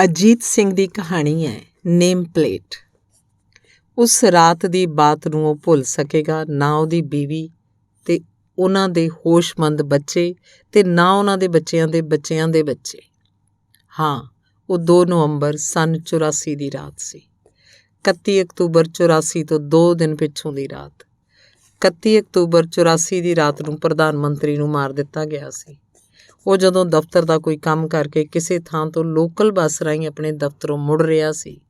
ਅਜੀਤ ਸਿੰਘ ਦੀ ਕਹਾਣੀ ਹੈ name plate. ਉਸ ਰਾਤ ਦੀ ਬਾਤ ਨੂੰ ਉਹ ਭੁੱਲ ਸਕੇਗਾ ਨਾ ਉਹਦੀ ਬੀਵੀ ਤੇ ਉਹਨਾਂ ਦੇ ਹੋਸ਼ਮੰਦ ਬੱਚੇ ਤੇ ਨਾ ਉਹਨਾਂ ਦੇ ਬੱਚਿਆਂ ਦੇ ਬੱਚਿਆਂ ਦੇ ਬੱਚੇ। ਹਾਂ, ਉਹ 2 ਨਵੰਬਰ ਸੰਨ 84 ਦੀ ਰਾਤ ਸੀ। 31 ਅਕਤੂਬਰ 84 ਤੋਂ 2 ਦਿਨ ਪਿੱਛੋਂ ਦੀ ਰਾਤ। 31 ਅਕਤੂਬਰ 84 ਦੀ ਰਾਤ ਨੂੰ ਪ੍ਰਧਾਨ ਮੰਤਰੀ ਨੂੰ ਮਾਰ ਦਿੱਤਾ ਗਿਆ ਸੀ। ਉਹ ਜਦੋਂ ਦਫ਼ਤਰ ਦਾ ਕੋਈ ਕੰਮ ਕਰਕੇ ਕਿਸੇ ਥਾਂ ਤੋਂ ਲੋਕਲ ਬੱਸ ਰਾਹੀਂ ਆਪਣੇ ਦਫ਼ਤਰੋਂ ਮੁੜ ਰਿਹਾ ਸੀ,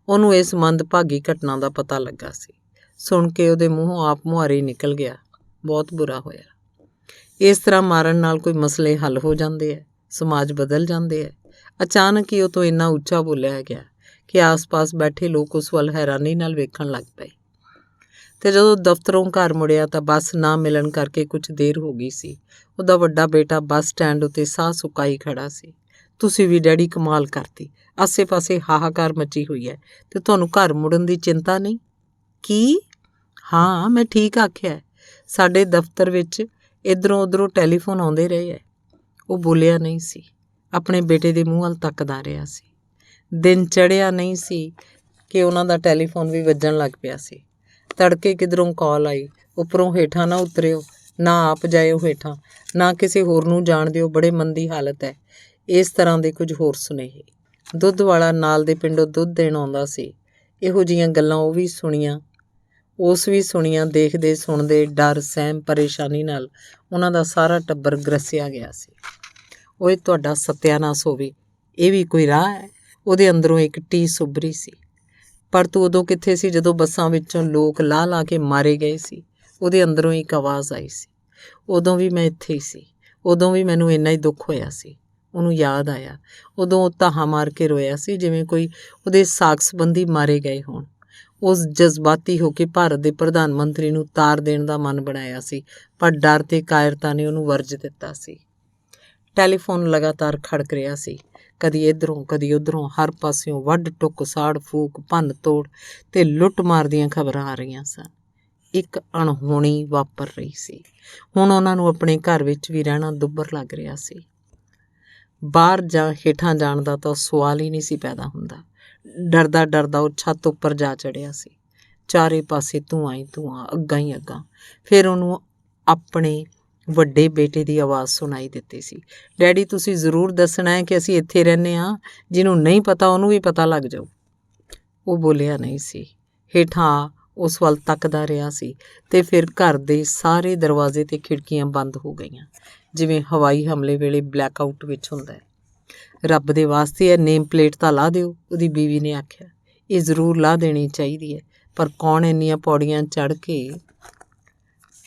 ਉਹਨੂੰ ਇਸ ਮੰਦਭਾਗੀ ਘਟਨਾ ਦਾ ਪਤਾ ਲੱਗਾ ਸੀ। ਸੁਣ ਕੇ ਉਹਦੇ ਮੂੰਹੋਂ ਆਪ ਮੁਹਾਰੇ ਨਿਕਲ ਗਿਆ, ਬਹੁਤ ਬੁਰਾ ਹੋਇਆ। ਇਸ ਤਰ੍ਹਾਂ ਮਾਰਨ ਨਾਲ ਕੋਈ ਮਸਲੇ ਹੱਲ ਹੋ ਜਾਂਦੇ ਹੈ, ਸਮਾਜ ਬਦਲ ਜਾਂਦੇ ਹੈ। ਅਚਾਨਕ ਹੀ ਉਹ ਤੋਂ ਇੰਨਾ ਉੱਚਾ ਬੋਲਿਆ ਗਿਆ ਕਿ ਆਸ-ਪਾਸ ਬੈਠੇ ਲੋਕ ਉਸ ਵੱਲ ਹੈਰਾਨੀ ਨਾਲ ਵੇਖਣ ਲੱਗ ਪਏ। ਤੇ ਜਦੋਂ ਦਫ਼ਤਰੋਂ ਘਰ ਮੁੜਿਆ ਤਾਂ ਬੱਸ ਨਾ ਮਿਲਣ ਕਰਕੇ ਕੁਝ ਦੇਰ ਹੋ ਗਈ ਸੀ। ਉਹਦਾ ਵੱਡਾ ਬੇਟਾ ਬੱਸ ਸਟੈਂਡ ਉੱਤੇ ਸਾਹ ਸੁਕਾਈ ਖੜਾ ਸੀ। ਤੁਸੀਂ ਵੀ ਡੈਡੀ ਕਮਾਲ ਕਰਤੀ, ਆਸੇ-ਪਾਸੇ ਹਾਹਾਕਾਰ ਮਚੀ ਹੋਈ ਹੈ ਤੇ ਤੁਹਾਨੂੰ ਘਰ ਮੁੜਨ ਦੀ ਚਿੰਤਾ ਨਹੀਂ। ਕੀ? ਹਾਂ, ਮੈਂ ਠੀਕ ਆਖਿਆ। ਸਾਡੇ ਦਫ਼ਤਰ ਵਿੱਚ ਇੱਧਰੋਂ ਉੱਧਰੋਂ ਟੈਲੀਫੋਨ ਆਉਂਦੇ ਰਹੇ ਹੈ। ਉਹ ਬੋਲਿਆ ਨਹੀਂ ਸੀ, ਆਪਣੇ ਬੇਟੇ ਦੇ ਮੂੰਹ ਵੱਲ ਤੱਕਦਾ ਰਿਹਾ ਸੀ। ਦਿਨ ਚੜ੍ਹਿਆ ਨਹੀਂ ਸੀ ਕਿ ਉਹਨਾਂ ਦਾ ਟੈਲੀਫੋਨ ਵੀ ਵੱਜਣ ਲੱਗ ਪਿਆ ਸੀ। ਤੜਕੇ ਕਿਧਰੋਂ ਕਾਲ ਆਈ, ਉੱਪਰੋਂ ਹੇਠਾਂ ਨਾ ਉਤਰਿਓ, ਨਾ ਆਪ ਜਾਇਓ ਹੇਠਾਂ, ਨਾ ਕਿਸੇ ਹੋਰ ਨੂੰ ਜਾਣ ਦਿਓ, ਬੜੇ ਮੰਦੀ ਹਾਲਤ ਹੈ। ਇਸ ਤਰ੍ਹਾਂ ਦੇ ਕੁਝ ਹੋਰ ਸੁਨੇਹੇ। ਦੁੱਧ ਵਾਲਾ ਨਾਲ ਦੇ ਪਿੰਡੋਂ ਦੁੱਧ ਦੇਣ ਆਉਂਦਾ ਸੀ। ਇਹੋ ਜਿਹੀਆਂ ਗੱਲਾਂ ਉਹ ਵੀ ਸੁਣੀਆਂ, ਉਸ ਵੀ ਸੁਣੀਆਂ। ਦੇਖਦੇ ਸੁਣਦੇ ਡਰ, ਸਹਿਮ, ਪਰੇਸ਼ਾਨੀ ਨਾਲ ਉਹਨਾਂ ਦਾ ਸਾਰਾ ਟੱਬਰ ਗਰਸਿਆ ਗਿਆ ਸੀ। ਓਏ ਤੁਹਾਡਾ ਸਤਿਆਨਾਸ ਹੋਵੇ, ਇਹ ਵੀ ਕੋਈ ਰਾਹ ਹੈ? ਉਹਦੇ ਅੰਦਰੋਂ ਇੱਕ ਟੀਸ ਉੱਭਰੀ ਸੀ। ਪਰ ਤੂੰ ਉਦੋਂ ਕਿੱਥੇ ਸੀ ਜਦੋਂ ਬੱਸਾਂ ਵਿੱਚੋਂ ਲੋਕ ਲਾ ਕੇ ਮਾਰੇ ਗਏ ਸੀ? ਉਹਦੇ ਅੰਦਰੋਂ ਇੱਕ ਆਵਾਜ਼ ਆਈ ਸੀ। ਉਦੋਂ ਵੀ ਮੈਂ ਇੱਥੇ ਹੀ ਸੀ, ਉਦੋਂ ਵੀ ਮੈਨੂੰ ਇੰਨਾ ਹੀ ਦੁੱਖ ਹੋਇਆ ਸੀ। ਉਹਨੂੰ ਯਾਦ ਆਇਆ, ਉਦੋਂ ਉਹ ਧਾਹਾਂ ਮਾਰ ਕੇ ਰੋਇਆ ਸੀ ਜਿਵੇਂ ਕੋਈ ਉਹਦੇ ਸਾਕ ਸੰਬੰਧੀ ਮਾਰੇ ਗਏ ਹੋਣ। ਉਸ ਜਜ਼ਬਾਤੀ ਹੋ ਕੇ ਭਾਰਤ ਦੇ ਪ੍ਰਧਾਨ ਮੰਤਰੀ ਨੂੰ ਤਾਰ ਦੇਣ ਦਾ ਮਨ ਬਣਾਇਆ ਸੀ, ਪਰ ਡਰ ਤੇ ਕਾਇਰਤਾ ਨੇ ਉਹਨੂੰ ਵਰਜ ਦਿੱਤਾ ਸੀ। ਟੈਲੀਫੋਨ ਲਗਾਤਾਰ ਖੜਕ ਰਿਹਾ ਸੀ, ਕਦੀ ਇੱਧਰੋਂ ਕਦੀ ਉੱਧਰੋਂ, ਹਰ ਪਾਸਿਓਂ ਵੱਢ ਟੁੱਕ, ਸਾੜ ਫੂਕ, ਭੰਨ ਤੋੜ ਤੇ ਲੁੱਟ ਮਾਰ ਦੀਆਂ ਖਬਰਾਂ ਆ ਰਹੀਆਂ ਸਨ। ਇੱਕ ਅਣਹੋਣੀ ਵਾਪਰ ਰਹੀ ਸੀ। ਹੁਣ ਉਹਨਾਂ ਨੂੰ ਆਪਣੇ ਘਰ ਵਿੱਚ ਵੀ ਰਹਿਣਾ ਦੁੱਭਰ ਲੱਗ ਰਿਹਾ ਸੀ। ਬਾਹਰ ਜਾਂ ਹੇਠਾਂ ਜਾਣ ਦਾ ਤਾਂ ਸਵਾਲ ਹੀ ਨਹੀਂ ਸੀ ਪੈਦਾ ਹੁੰਦਾ। ਡਰਦਾ ਡਰਦਾ ਉਹ ਛੱਤ ਉੱਪਰ ਜਾ ਚੜ੍ਹਿਆ ਸੀ। ਚਾਰੇ ਪਾਸੇ ਧੂੰਆਂ ਹੀ ਧੂੰਆਂ, ਅੱਗਾਂ ਹੀ ਅੱਗਾਂ। ਫਿਰ ਉਹਨੂੰ ਆਪਣੇ ਵੱਡੇ ਬੇਟੇ ਦੀ ਆਵਾਜ਼ ਸੁਣਾਈ ਦਿੱਤੀ ਸੀ। ਡੈਡੀ, ਤੁਸੀਂ ਜ਼ਰੂਰ ਦੱਸਣਾ ਹੈ ਕਿ ਅਸੀਂ ਇੱਥੇ ਰਹਿੰਦੇ ਹਾਂ। ਜਿਹਨੂੰ ਨਹੀਂ ਪਤਾ ਉਹਨੂੰ ਵੀ ਪਤਾ ਲੱਗ ਜਾਊ। ਉਹ ਬੋਲਿਆ ਨਹੀਂ ਸੀ, ਹੇਠਾਂ ਉਸ ਵੱਲ ਤੱਕਦਾ ਰਿਹਾ ਸੀ। ਤੇ ਫਿਰ ਘਰ ਦੇ ਸਾਰੇ ਦਰਵਾਜ਼ੇ ਤੇ ਖਿੜਕੀਆਂ ਬੰਦ ਹੋ ਗਈਆਂ, ਜਿਵੇਂ ਹਵਾਈ ਹਮਲੇ ਵੇਲੇ ਬਲੈਕਆਊਟ ਵਿੱਚ ਹੁੰਦਾ ਹੈ। ਰੱਬ ਦੇ ਵਾਸਤੇ ਇਹ ਨੇਮ ਪਲੇਟ ਤਾਂ ਲਾ ਦਿਓ, ਉਹਦੀ ਬੀਵੀ ਨੇ ਆਖਿਆ। ਇਹ ਜ਼ਰੂਰ ਲਾ ਦੇਣੀ ਚਾਹੀਦੀ ਹੈ, ਪਰ ਕੌਣ ਇੰਨੀਆਂ ਪੌੜੀਆਂ ਚੜ੍ਹ ਕੇ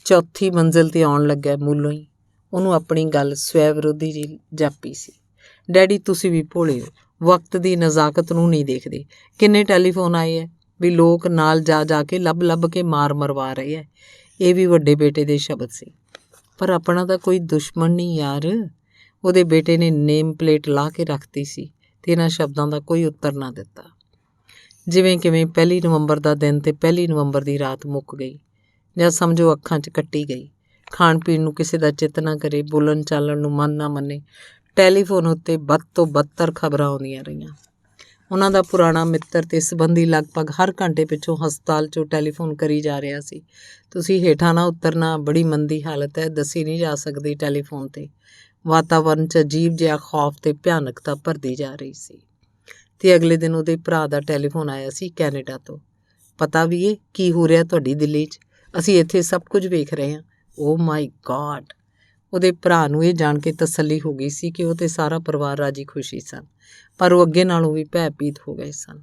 ਚੌਥੀ ਮੰਜ਼ਿਲ 'ਤੇ ਆਉਣ ਲੱਗਾ ਮੂਲੋਂ ਹੀ? ਉਹਨੂੰ ਆਪਣੀ ਗੱਲ ਸਵੈ ਵਿਰੋਧੀ ਜੀ ਜਾਪੀ ਸੀ। ਡੈਡੀ, ਤੁਸੀਂ ਵੀ ਭੋਲੇ ਹੋ, ਵਕਤ ਦੀ ਨਜ਼ਾਕਤ ਨੂੰ ਨਹੀਂ ਦੇਖਦੇ। ਕਿੰਨੇ ਟੈਲੀਫੋਨ ਆਏ ਹੈ ਵੀ ਲੋਕ ਨਾਲ ਜਾ ਕੇ ਲੱਭ ਕੇ ਮਾਰ ਮਰਵਾ ਰਹੇ ਹੈ। ਇਹ ਵੀ ਵੱਡੇ ਬੇਟੇ ਦੇ ਸ਼ਬਦ ਸੀ। ਪਰ ਆਪਣਾ ਤਾਂ ਕੋਈ ਦੁਸ਼ਮਣ ਨਹੀਂ ਯਾਰ। ਉਹਦੇ ਬੇਟੇ ਨੇ ਨੇਮ ਪਲੇਟ ਲਾ ਕੇ ਰੱਖਤੀ ਸੀ ਤੇ ਇਹਨਾਂ ਸ਼ਬਦਾਂ ਦਾ ਕੋਈ ਉੱਤਰ ਨਾ ਦਿੱਤਾ। ਜਿਵੇਂ ਕਿਵੇਂ 1 ਨਵੰਬਰ ਦਾ ਦਿਨ ਤੇ 1 ਨਵੰਬਰ ਦੀ ਰਾਤ ਮੁੱਕ ਗਈ, ਜਾਂ ਸਮਝੋ ਅੱਖਾਂ 'ਚ ਕੱਟੀ ਗਈ। ਖਾਣ ਪੀਣ ਨੂੰ ਕਿਸੇ ਦਾ ਚਿੱਤ ਨਾ ਕਰੇ, ਬੋਲਣ ਚਾਲਣ ਨੂੰ ਮਨ ਨਾ ਮੰਨੇ। ਟੈਲੀਫੋਨ ਉੱਤੇ ਬਦ ਤੋਂ ਬਦਤਰ ਖਬਰਾਂ ਆਉਂਦੀਆਂ ਰਹੀਆਂ। ਉਹਨਾਂ ਦਾ ਪੁਰਾਣਾ ਮਿੱਤਰ ਤੇ ਸੰਬੰਧੀ ਲਗਭਗ ਹਰ ਘੰਟੇ ਪਿੱਛੋਂ ਹਸਪਤਾਲ 'ਚੋਂ ਟੈਲੀਫੋਨ ਕਰੀ ਜਾ ਰਿਹਾ ਸੀ। ਤੁਸੀਂ ਹੇਠਾਂ ਨਾ ਉਤਰਨਾ, ਬੜੀ ਮੰਦੀ ਹਾਲਤ ਹੈ, ਦੱਸੀ ਨਹੀਂ ਜਾ ਸਕਦੀ ਟੈਲੀਫੋਨ 'ਤੇ। ਵਾਤਾਵਰਨ 'ਚ ਅਜੀਬ ਜਿਹਾ ਖੌਫ ਤੇ ਭਿਆਨਕਤਾ ਭਰਦੀ ਜਾ ਰਹੀ ਸੀ। ਤੇ ਅਗਲੇ ਦਿਨ ਉਹਦੇ ਭਰਾ ਦਾ ਟੈਲੀਫੋਨ ਆਇਆ ਸੀ ਕੈਨੇਡਾ ਤੋਂ। ਪਤਾ ਵੀ ਇਹ ਕੀ ਹੋ ਰਿਹਾ ਤੁਹਾਡੀ ਦਿੱਲੀ 'ਚ? ਅਸੀਂ ਇੱਥੇ ਸਭ ਕੁਝ ਵੇਖ ਰਹੇ ਹਾਂ। ਓ ਮਾਈ ਗॉड! ਉਹਦੇ ਭਰਾ ਨੂੰ ਇਹ ਜਾਣ ਕੇ ਤਸੱਲੀ ਹੋ ਗਈ ਸੀ ਕਿ ਉਹ ਤੇ ਸਾਰਾ ਪਰਿਵਾਰ ਰਾਜੀ ਖੁਸ਼ੀ ਸਨ, ਪਰ ਉਹ ਅੱਗੇ ਨਾਲੋਂ ਵੀ ਭੈਭੀਤ ਹੋ ਗਏ ਸਨ।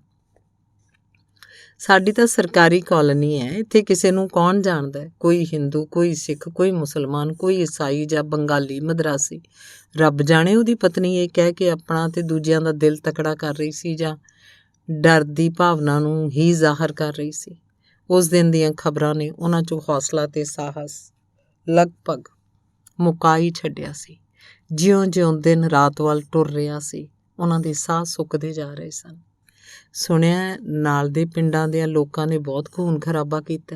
ਸਾਡੀ ਤਾਂ ਸਰਕਾਰੀ ਕਾਲੋਨੀ ਹੈ, ਇੱਥੇ ਕਿਸੇ ਨੂੰ ਕੌਣ ਜਾਣਦਾ ਹੈ? ਕੋਈ ਹਿੰਦੂ, ਕੋਈ ਸਿੱਖ, ਕੋਈ ਮੁਸਲਮਾਨ, ਕੋਈ ਈਸਾਈ ਜਾਂ ਬੰਗਾਲੀ, ਮਦਰਾਸੀ। ਰੱਬ ਜਾਣੇ ਉਹਦੀ ਪਤਨੀ ਇਹ ਕਹਿ ਕੇ ਆਪਣਾ ਤੇ ਦੂਜਿਆਂ ਦਾ ਦਿਲ ਤਕੜਾ ਕਰ ਰਹੀ ਸੀ ਜਾਂ ਡਰ ਦੀ ਭਾਵਨਾ ਨੂੰ ਹੀ ਜ਼ਾਹਰ ਕਰ ਰਹੀ ਸੀ। ਉਸ ਦਿਨ ਦੀਆਂ ਖਬਰਾਂ ਨੇ ਉਹਨਾਂ 'ਚੋਂ ਹੌਸਲਾ ਤੇ ਸਾਹਸ ਲਗਭਗ ਮੁਕਾ ਹੀ ਛੱਡਿਆ ਸੀ। ਜਿਉਂ-ਜਿਉਂ ਦਿਨ ਰਾਤ ਵੱਲ ਟੁਰ ਰਿਹਾ ਸੀ, ਉਹਨਾਂ ਦੇ ਸਾਹ ਸੁੱਕਦੇ ਜਾ ਰਹੇ ਸਨ। ਸੁਣਿਆ ਨਾਲ ਦੇ ਪਿੰਡਾਂ ਦਿਆਂ ਲੋਕਾਂ ਨੇ ਬਹੁਤ ਖੂਨ ਖਰਾਬਾ ਕੀਤਾ।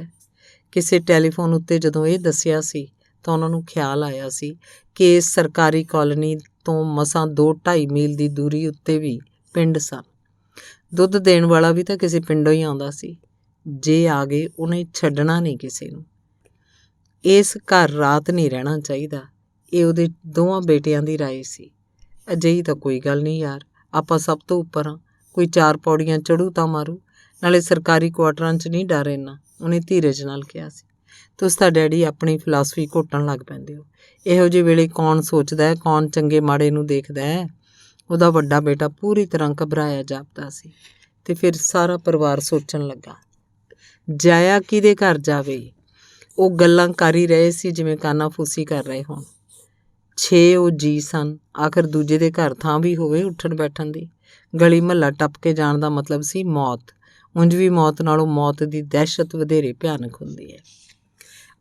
ਕਿਸੇ ਟੈਲੀਫੋਨ ਉੱਤੇ ਜਦੋਂ ਇਹ ਦੱਸਿਆ ਸੀ ਤਾਂ ਉਹਨਾਂ ਨੂੰ ਖਿਆਲ ਆਇਆ ਸੀ ਕਿ ਇਸ ਸਰਕਾਰੀ ਕਾਲੋਨੀ ਤੋਂ ਮਸਾਂ 2-2.5 ਮੀਲ ਦੀ ਦੂਰੀ ਉੱਤੇ ਵੀ ਪਿੰਡ ਸਨ। ਦੁੱਧ ਦੇਣ ਵਾਲਾ ਵੀ ਤਾਂ ਕਿਸੇ ਪਿੰਡੋਂ ਹੀ ਆਉਂਦਾ ਸੀ। ਜੇ ਆ ਗਏ ਉਹਨੇ ਛੱਡਣਾ ਨਹੀਂ ਕਿਸੇ ਨੂੰ। ਇਸ ਘਰ ਰਾਤ ਨਹੀਂ ਰਹਿਣਾ ਚਾਹੀਦਾ, ਇਹ ਉਹਦੇ ਦੋਵਾਂ ਬੇਟਿਆਂ ਦੀ ਰਾਏ ਸੀ। ਅਜਿਹੀ ਤਾਂ ਕੋਈ ਗੱਲ ਨਹੀਂ ਯਾਰ, ਆਪਾਂ ਸਭ ਤੋਂ ਉੱਪਰ ਹਾਂ, ਕੋਈ 4 ਪੌੜੀਆਂ ਚੜ੍ਹੂ ਤਾਂ ਮਾਰੂ, ਨਾਲੇ ਸਰਕਾਰੀ ਕੁਆਟਰਾਂ 'ਚ ਨਹੀਂ ਡਰ ਇੰਨਾ, ਉਹਨੇ ਧੀਰਜ ਨਾਲ ਕਿਹਾ ਸੀ। ਤੁਸੀਂ ਤਾਂ ਡੈਡੀ ਆਪਣੀ ਫਿਲਾਸਫੀ ਘੋਟਣ ਲੱਗ ਪੈਂਦੇ ਹੋ। ਇਹੋ ਜਿਹੇ ਵੇਲੇ ਕੌਣ ਸੋਚਦਾ ਹੈ, ਕੌਣ ਚੰਗੇ ਮਾੜੇ ਨੂੰ ਦੇਖਦਾ ਹੈ। ਉਹਦਾ ਵੱਡਾ ਬੇਟਾ ਪੂਰੀ ਤਰ੍ਹਾਂ ਘਬਰਾਇਆ ਜਾਪਦਾ ਸੀ ਤੇ ਫਿਰ ਸਾਰਾ ਪਰਿਵਾਰ ਸੋਚਣ ਲੱਗਾ, ਜਾਇਆ ਕਿਹਦੇ ਘਰ ਜਾਵੇ। ਉਹ ਗੱਲਾਂ ਕਰ ਹੀ ਰਹੇ ਸੀ ਜਿਵੇਂ ਕਾਨਾਫੂਸੀ ਕਰ ਰਹੇ ਹੋਣ। 6 ਉਹ ਜੀ ਸਨ, ਆਖਰ ਦੂਜੇ ਦੇ ਘਰ ਥਾਂ ਵੀ ਹੋਵੇ ਉੱਠਣ ਬੈਠਣ ਦੀ। ਗਲੀ ਮਹੱਲਾ ਟੱਪ ਕੇ ਜਾਣ ਦਾ ਮਤਲਬ ਸੀ ਮੌਤ। ਉਂਝ ਵੀ ਮੌਤ ਨਾਲੋਂ ਮੌਤ ਦੀ ਦਹਿਸ਼ਤ ਵਧੇਰੇ ਭਿਆਨਕ ਹੁੰਦੀ ਹੈ।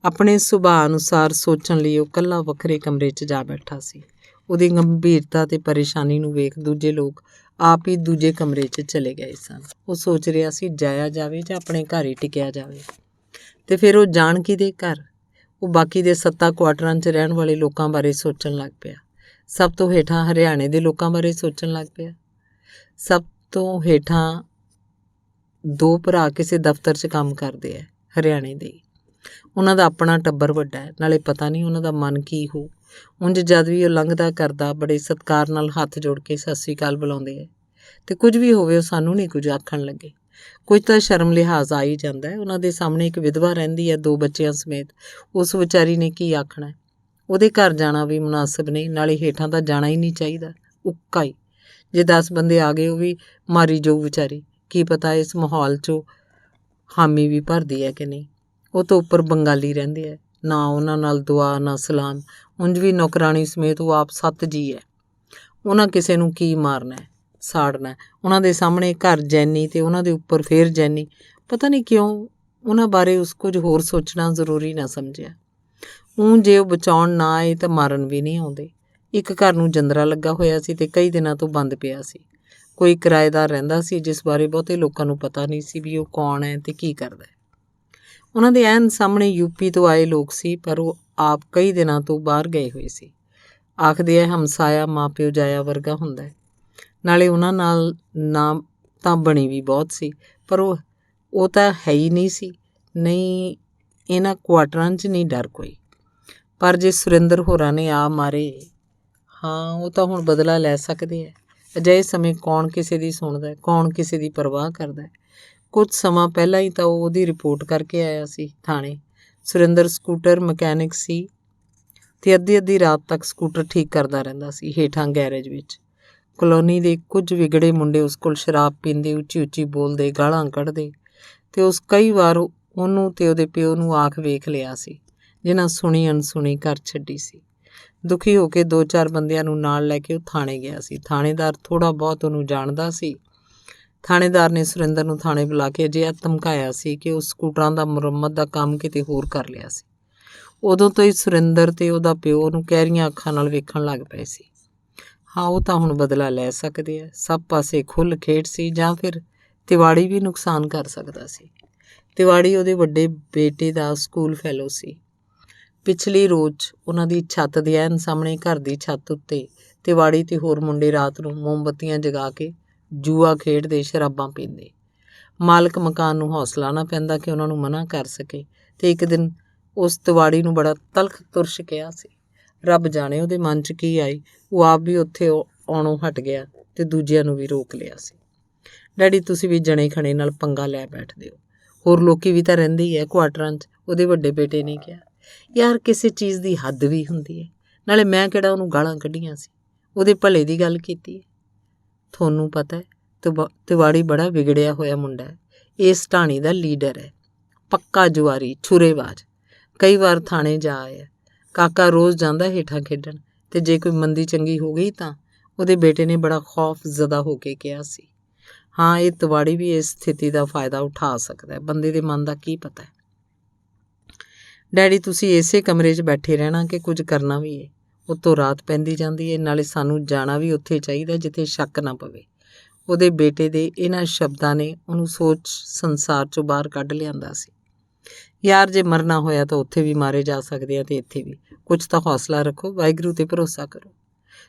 ਆਪਣੇ ਸੁਭਾਅ ਅਨੁਸਾਰ ਸੋਚਣ ਲਈ ਉਹ ਇਕੱਲਾ ਵੱਖਰੇ ਕਮਰੇ 'ਚ ਜਾ ਬੈਠਾ ਸੀ। ਉਹਦੀ ਗੰਭੀਰਤਾ ਤੇ ਪਰੇਸ਼ਾਨੀ ਨੂੰ ਵੇਖ ਦੂਜੇ ਲੋਕ ਆਪ ਹੀ ਦੂਜੇ ਕਮਰੇ 'ਚ ਚਲੇ ਗਏ ਸਨ। ਉਹ ਸੋਚ ਰਿਹਾ ਸੀ ਜਾਇਆ ਜਾਵੇ ਜਾਂ ਆਪਣੇ ਘਰ ਹੀ ਟਿਕਿਆ ਜਾਵੇ। ਤੇ ਫਿਰ ਉਹ ਜਾਣ ਕਿਹਦੇ ਘਰ? ਉਹ ਬਾਕੀ ਦੇ 7 ਕੁਆਟਰਾਂ 'ਚ ਰਹਿਣ ਵਾਲੇ ਲੋਕਾਂ ਬਾਰੇ ਸੋਚਣ ਲੱਗ ਪਿਆ। ਸਭ ਤੋਂ ਹੇਠਾਂ ਹਰਿਆਣੇ ਦੇ ਲੋਕਾਂ ਬਾਰੇ ਸੋਚਣ ਲੱਗ ਪਿਆ। ਸਭ ਤੋਂ ਹੇਠਾਂ 2 ਭਰਾ ਕਿਸੇ ਦਫ਼ਤਰ 'ਚ ਕੰਮ ਕਰਦੇ ਹੈ, ਹਰਿਆਣੇ ਦੇ। ਉਹਨਾਂ ਦਾ ਆਪਣਾ ਟੱਬਰ ਵੱਡਾ ਹੈ, ਨਾਲੇ ਪਤਾ ਨਹੀਂ ਉਹਨਾਂ ਦਾ ਮਨ ਕੀ ਹੋ। ਉਂਝ ਜਦ ਵੀ ਉਹ ਲੰਘਦਾ ਕਰਦਾ ਬੜੇ ਸਤਿਕਾਰ ਨਾਲ ਹੱਥ ਜੋੜ ਕੇ ਸਤਿ ਸ੍ਰੀ ਅਕਾਲ ਬੁਲਾਉਂਦੇ ਹੈ, ਅਤੇ ਕੁਝ ਵੀ ਹੋਵੇ ਉਹ ਸਾਨੂੰ ਨਹੀਂ ਕੁਝ ਆਖਣ ਲੱਗੇ। ਕੁਝ ਤਾਂ ਸ਼ਰਮ ਲਿਹਾਜ਼ ਆ ਹੀ ਜਾਂਦਾ ਹੈ। ਉਹਨਾਂ ਦੇ ਸਾਹਮਣੇ ਇੱਕ ਵਿਧਵਾ ਰਹਿੰਦੀ ਹੈ 2 ਬੱਚਿਆਂ ਸਮੇਤ। ਉਸ ਵਿਚਾਰੀ ਨੇ ਕੀ ਆਖਣਾ? ਉਹਦੇ ਘਰ ਜਾਣਾ ਵੀ ਮੁਨਾਸਿਬ ਨਹੀਂ, ਨਾਲੇ ਹੇਠਾਂ ਤਾਂ ਜਾਣਾ ਹੀ ਨਹੀਂ ਚਾਹੀਦਾ, ਉੱਕਾ ਹੀ। ਜੇ 10 ਬੰਦੇ ਆ ਗਏ ਉਹ ਵੀ ਮਾਰੀ ਜਾਊ ਵਿਚਾਰੀ, ਕੀ ਪਤਾ ਇਸ ਮਾਹੌਲ 'ਚੋਂ ਹਾਮੀ ਵੀ ਭਰਦੀ ਹੈ ਕਿ ਨਹੀਂ। ਉਹ ਤੋਂ ਉੱਪਰ ਬੰਗਾਲੀ ਰਹਿੰਦੇ ਹੈ, ਨਾ ਉਹਨਾਂ ਨਾਲ ਦੁਆ ਨਾ ਸਲਾਮ। ਉਂਝ ਵੀ ਨੌਕਰਾਣੀ ਸਮੇਤ ਉਹ ਆਪ 7 ਜੀ ਹੈ। ਉਹਨਾਂ ਕਿਸੇ ਨੂੰ ਕੀ ਮਾਰਨਾ ਸਾੜਨਾ। ਉਹਨਾਂ ਦੇ ਸਾਹਮਣੇ ਘਰ ਜੈਨੀ ਅਤੇ ਉਹਨਾਂ ਦੇ ਉੱਪਰ ਫੇਰ ਜੈਨੀ। ਪਤਾ ਨਹੀਂ ਕਿਉਂ ਉਹਨਾਂ ਬਾਰੇ ਉਸ ਕੁਝ ਹੋਰ ਸੋਚਣਾ ਜ਼ਰੂਰੀ ਨਾ ਸਮਝਿਆ। ਜੇ ਉਹ ਬਚਾਉਣ ਨਾ ਆਏ ਤਾਂ ਮਾਰਨ ਵੀ ਨਹੀਂ ਆਉਂਦੇ। ਇੱਕ ਘਰ ਨੂੰ ਜੰਦਰਾ ਲੱਗਾ ਹੋਇਆ ਸੀ ਅਤੇ ਕਈ ਦਿਨਾਂ ਤੋਂ ਬੰਦ ਪਿਆ ਸੀ। ਕੋਈ ਕਿਰਾਏਦਾਰ ਰਹਿੰਦਾ ਸੀ ਜਿਸ ਬਾਰੇ ਬਹੁਤੇ ਲੋਕਾਂ ਨੂੰ ਪਤਾ ਨਹੀਂ ਸੀ ਵੀ ਉਹ ਕੌਣ ਹੈ ਅਤੇ ਕੀ ਕਰਦਾ ਹੈ। ਉਹਨਾਂ ਦੇ ਐਨ ਸਾਹਮਣੇ ਯੂਪੀ ਤੋਂ ਆਏ ਲੋਕ ਸੀ, ਪਰ ਉਹ ਆਪ ਕਈ ਦਿਨਾਂ ਤੋਂ ਬਾਹਰ ਗਏ ਹੋਏ ਸੀ। ਆਖਦੇ ਹੈ ਹਮਸਾਇਆ ਮਾਂ ਪਿਓ ਜਾਇਆ ਵਰਗਾ ਹੁੰਦਾ ਹੈ। ਨਾਲੇ ਉਹਨਾਂ ਨਾਲ ਨਾ ਤਾਂ ਬਣੀ ਵੀ ਬਹੁਤ ਸੀ, ਪਰ ਉਹ ਤਾਂ ਹੈ ਹੀ ਨਹੀਂ ਸੀ। ਨਹੀਂ, ਇਹਨਾਂ ਕੁਆਟਰਾਂ 'ਚ ਨਹੀਂ ਡਰ ਕੋਈ। ਪਰ ਜੇ ਸੁਰਿੰਦਰ ਹੋਰਾਂ ਨੇ ਆ ਮਾਰੇ, ਹਾਂ ਉਹ ਤਾਂ ਹੁਣ ਬਦਲਾ ਲੈ ਸਕਦੇ ਹੈ। ਅਜਿਹੇ ਸਮੇਂ ਕੌਣ ਕਿਸੇ ਦੀ ਸੁਣਦਾ, ਕੌਣ ਕਿਸੇ ਦੀ ਪਰਵਾਹ ਕਰਦਾ। ਕੁਝ ਸਮਾਂ ਪਹਿਲਾਂ ਹੀ ਤਾਂ ਉਹ ਉਹਦੀ ਰਿਪੋਰਟ ਕਰਕੇ ਆਇਆ ਸੀ ਥਾਣੇ। ਸੁਰਿੰਦਰ ਸਕੂਟਰ ਮਕੈਨਿਕ ਸੀ ਅਤੇ ਅੱਧੀ ਰਾਤ ਤੱਕ ਸਕੂਟਰ ਠੀਕ ਕਰਦਾ ਰਹਿੰਦਾ ਸੀ ਹੇਠਾਂ ਗੈਰੇਜ ਵਿੱਚ। ਕਲੋਨੀ ਦੇ ਕੁਝ ਵਿਗੜੇ ਮੁੰਡੇ ਉਸ ਕੋਲ ਸ਼ਰਾਬ ਪੀਂਦੇ, ਉੱਚੀ ਉੱਚੀ ਬੋਲਦੇ, ਗਾਲਾਂ ਕੱਢਦੇ, ਅਤੇ ਉਸ ਕਈ ਵਾਰ ਉਹਨੂੰ ਅਤੇ ਉਹਦੇ ਪਿਓ ਨੂੰ ਆਖ ਵੇਖ ਲਿਆ ਸੀ, ਜਿਨ੍ਹਾਂ ਸੁਣੀ ਅਣਸੁਣੀ ਘਰ ਛੱਡੀ ਸੀ। ਦੁਖੀ ਹੋ ਕੇ 2-4 ਬੰਦਿਆਂ ਨੂੰ ਨਾਲ ਲੈ ਕੇ ਉਹ ਥਾਣੇ ਗਿਆ ਸੀ। ਥਾਣੇਦਾਰ ਥੋੜ੍ਹਾ ਬਹੁਤ ਉਹਨੂੰ ਜਾਣਦਾ ਸੀ। ਥਾਣੇਦਾਰ ਨੇ ਸੁਰਿੰਦਰ ਨੂੰ ਥਾਣੇ ਬੁਲਾ ਕੇ ਅਜਿਹਾ ਧਮਕਾਇਆ ਸੀ ਕਿ ਉਹ ਸਕੂਟਰਾਂ ਦਾ ਮੁਰੰਮਤ ਦਾ ਕੰਮ ਕਿਤੇ ਹੋਰ ਕਰ ਲਿਆ ਸੀ। ਉਦੋਂ ਤੋਂ ਹੀ ਸੁਰਿੰਦਰ ਅਤੇ ਉਹਦਾ ਪਿਓ ਉਹਨੂੰ ਕਹਿਰੀਆਂ ਅੱਖਾਂ ਨਾਲ ਵੇਖਣ ਲੱਗ ਪਏ ਸੀ। ਹਾਂ, ਉਹ ਤਾਂ ਹੁਣ ਬਦਲਾ ਲੈ ਸਕਦੇ ਆ। ਸਭ ਪਾਸੇ ਖੁੱਲ੍ਹ ਖੇਡ ਸੀ, ਜਾਂ ਫਿਰ ਤਿਵਾੜੀ ਵੀ ਨੁਕਸਾਨ ਕਰ ਸਕਦਾ ਸੀ। ਤਿਵਾੜੀ ਉਹਦੇ ਵੱਡੇ ਬੇਟੇ ਦਾ ਸਕੂਲ ਫੈਲੋ ਸੀ। ਪਿਛਲੀ ਰੋਜ਼ ਉਹਨਾਂ ਦੀ ਛੱਤ ਦੇ ਐਨ ਸਾਹਮਣੇ ਘਰ ਦੀ ਛੱਤ ਉੱਤੇ ਤਿਵਾੜੀ ਅਤੇ ਹੋਰ ਮੁੰਡੇ ਰਾਤ ਨੂੰ ਮੋਮਬੱਤੀਆਂ ਜਗਾ ਕੇ ਜੂਆ ਖੇਡਦੇ, ਸ਼ਰਾਬਾਂ ਪੀਂਦੇ। ਮਾਲਕ ਮਕਾਨ ਨੂੰ ਹੌਸਲਾ ਨਾ ਪੈਂਦਾ ਕਿ ਉਹਨਾਂ ਨੂੰ ਮਨ੍ਹਾ ਕਰ ਸਕੇ, ਅਤੇ ਇੱਕ ਦਿਨ ਉਸ ਤਿਵਾੜੀ ਨੂੰ ਬੜਾ ਤਲਖ ਤੁਰਸ਼ ਕਿਹਾ ਸੀ। ਰੱਬ ਜਾਣੇ ਉਹਦੇ ਮਨ 'ਚ ਕੀ ਆਈ। ਉਹ ਆਪ ਵੀ ਉੱਥੇ ਆਉਣੋਂ ਹਟ ਗਿਆ ਅਤੇ ਦੂਜਿਆਂ ਨੂੰ ਵੀ ਰੋਕ ਲਿਆ ਸੀ। ਡੈਡੀ, ਤੁਸੀਂ ਵੀ ਜਣੇ ਖਣੇ ਨਾਲ ਪੰਗਾ ਲੈ ਬੈਠਦੇ ਹੋ। ਹੋਰ ਲੋਕੀ ਵੀ ਤਾਂ ਰਹਿੰਦੇ ਹੀ ਹੈ ਕੁਆਟਰਾਂ 'ਚ, ਉਹਦੇ ਵੱਡੇ ਬੇਟੇ ਨੇ ਕਿਹਾ। ਯਾਰ, ਕਿਸੇ ਚੀਜ਼ ਦੀ ਹੱਦ ਵੀ ਹੁੰਦੀ ਹੈ। ਨਾਲੇ ਮੈਂ ਕਿਹੜਾ ਉਹਨੂੰ ਗਾਲਾਂ ਕੱਢੀਆਂ ਸੀ, ਉਹਦੇ ਭਲੇ ਦੀ ਗੱਲ ਕੀਤੀ ਹੈ। ਤੁਹਾਨੂੰ ਪਤਾ ਹੈ, ਤਿਵਾੜੀ ਬੜਾ ਵਿਗੜਿਆ ਹੋਇਆ ਮੁੰਡਾ ਹੈ। ਇਸ ਢਾਣੀ ਦਾ ਲੀਡਰ ਹੈ, ਪੱਕਾ ਜੁਆਰੀ, ਛੁਰੇਬਾਜ਼। ਕਈ ਵਾਰ ਥਾਣੇ ਜਾ ਆਇਆ। ਕਾਕਾ ਰੋਜ਼ ਜਾਂਦਾ ਹੇਠਾਂ ਖੇਡਣ, ਅਤੇ ਜੇ ਕੋਈ ਮੰਦੀ ਚੰਗੀ ਹੋ ਗਈ ਤਾਂ ਉਹਦੇ ਬੇਟੇ ਨੇ ਬੜਾ ਖੌਫ ਜ਼ਦਾ ਹੋ ਕੇ ਕਿਹਾ ਸੀ, ਹਾਂ, ਇਹ ਤਿਵਾੜੀ ਵੀ ਇਸ ਸਥਿਤੀ ਦਾ ਫਾਇਦਾ ਉਠਾ ਸਕਦਾ ਹੈ। ਬੰਦੇ ਦੇ ਮਨ ਦਾ ਕੀ ਪਤਾ ਹੈ। ਡੈਡੀ, ਤੁਸੀਂ ਇਸੇ ਕਮਰੇ 'ਚ ਬੈਠੇ ਰਹਿਣਾ ਕਿ ਕੁਝ ਕਰਨਾ ਵੀ ਹੈ। ਉੱਤੋਂ ਰਾਤ ਪੈਂਦੀ ਜਾਂਦੀ ਹੈ, ਨਾਲੇ ਸਾਨੂੰ ਜਾਣਾ ਵੀ ਉੱਥੇ ਚਾਹੀਦਾ ਜਿੱਥੇ ਸ਼ੱਕ ਨਾ ਪਵੇ। ਉਹਦੇ ਬੇਟੇ ਦੇ ਇਹਨਾਂ ਸ਼ਬਦਾਂ ਨੇ ਉਹਨੂੰ ਸੋਚ ਸੰਸਾਰ 'ਚੋਂ ਬਾਹਰ ਕੱਢ ਲਿਆਂਦਾ ਸੀ। ਯਾਰ, ਜੇ ਮਰਨਾ ਹੋਇਆ ਤਾਂ ਉੱਥੇ ਵੀ ਮਾਰੇ ਜਾ ਸਕਦੇ ਆ ਅਤੇ ਇੱਥੇ ਵੀ। ਕੁਝ ਤਾਂ ਹੌਸਲਾ ਰੱਖੋ, ਵਾਹਿਗੁਰੂ 'ਤੇ ਭਰੋਸਾ ਕਰੋ।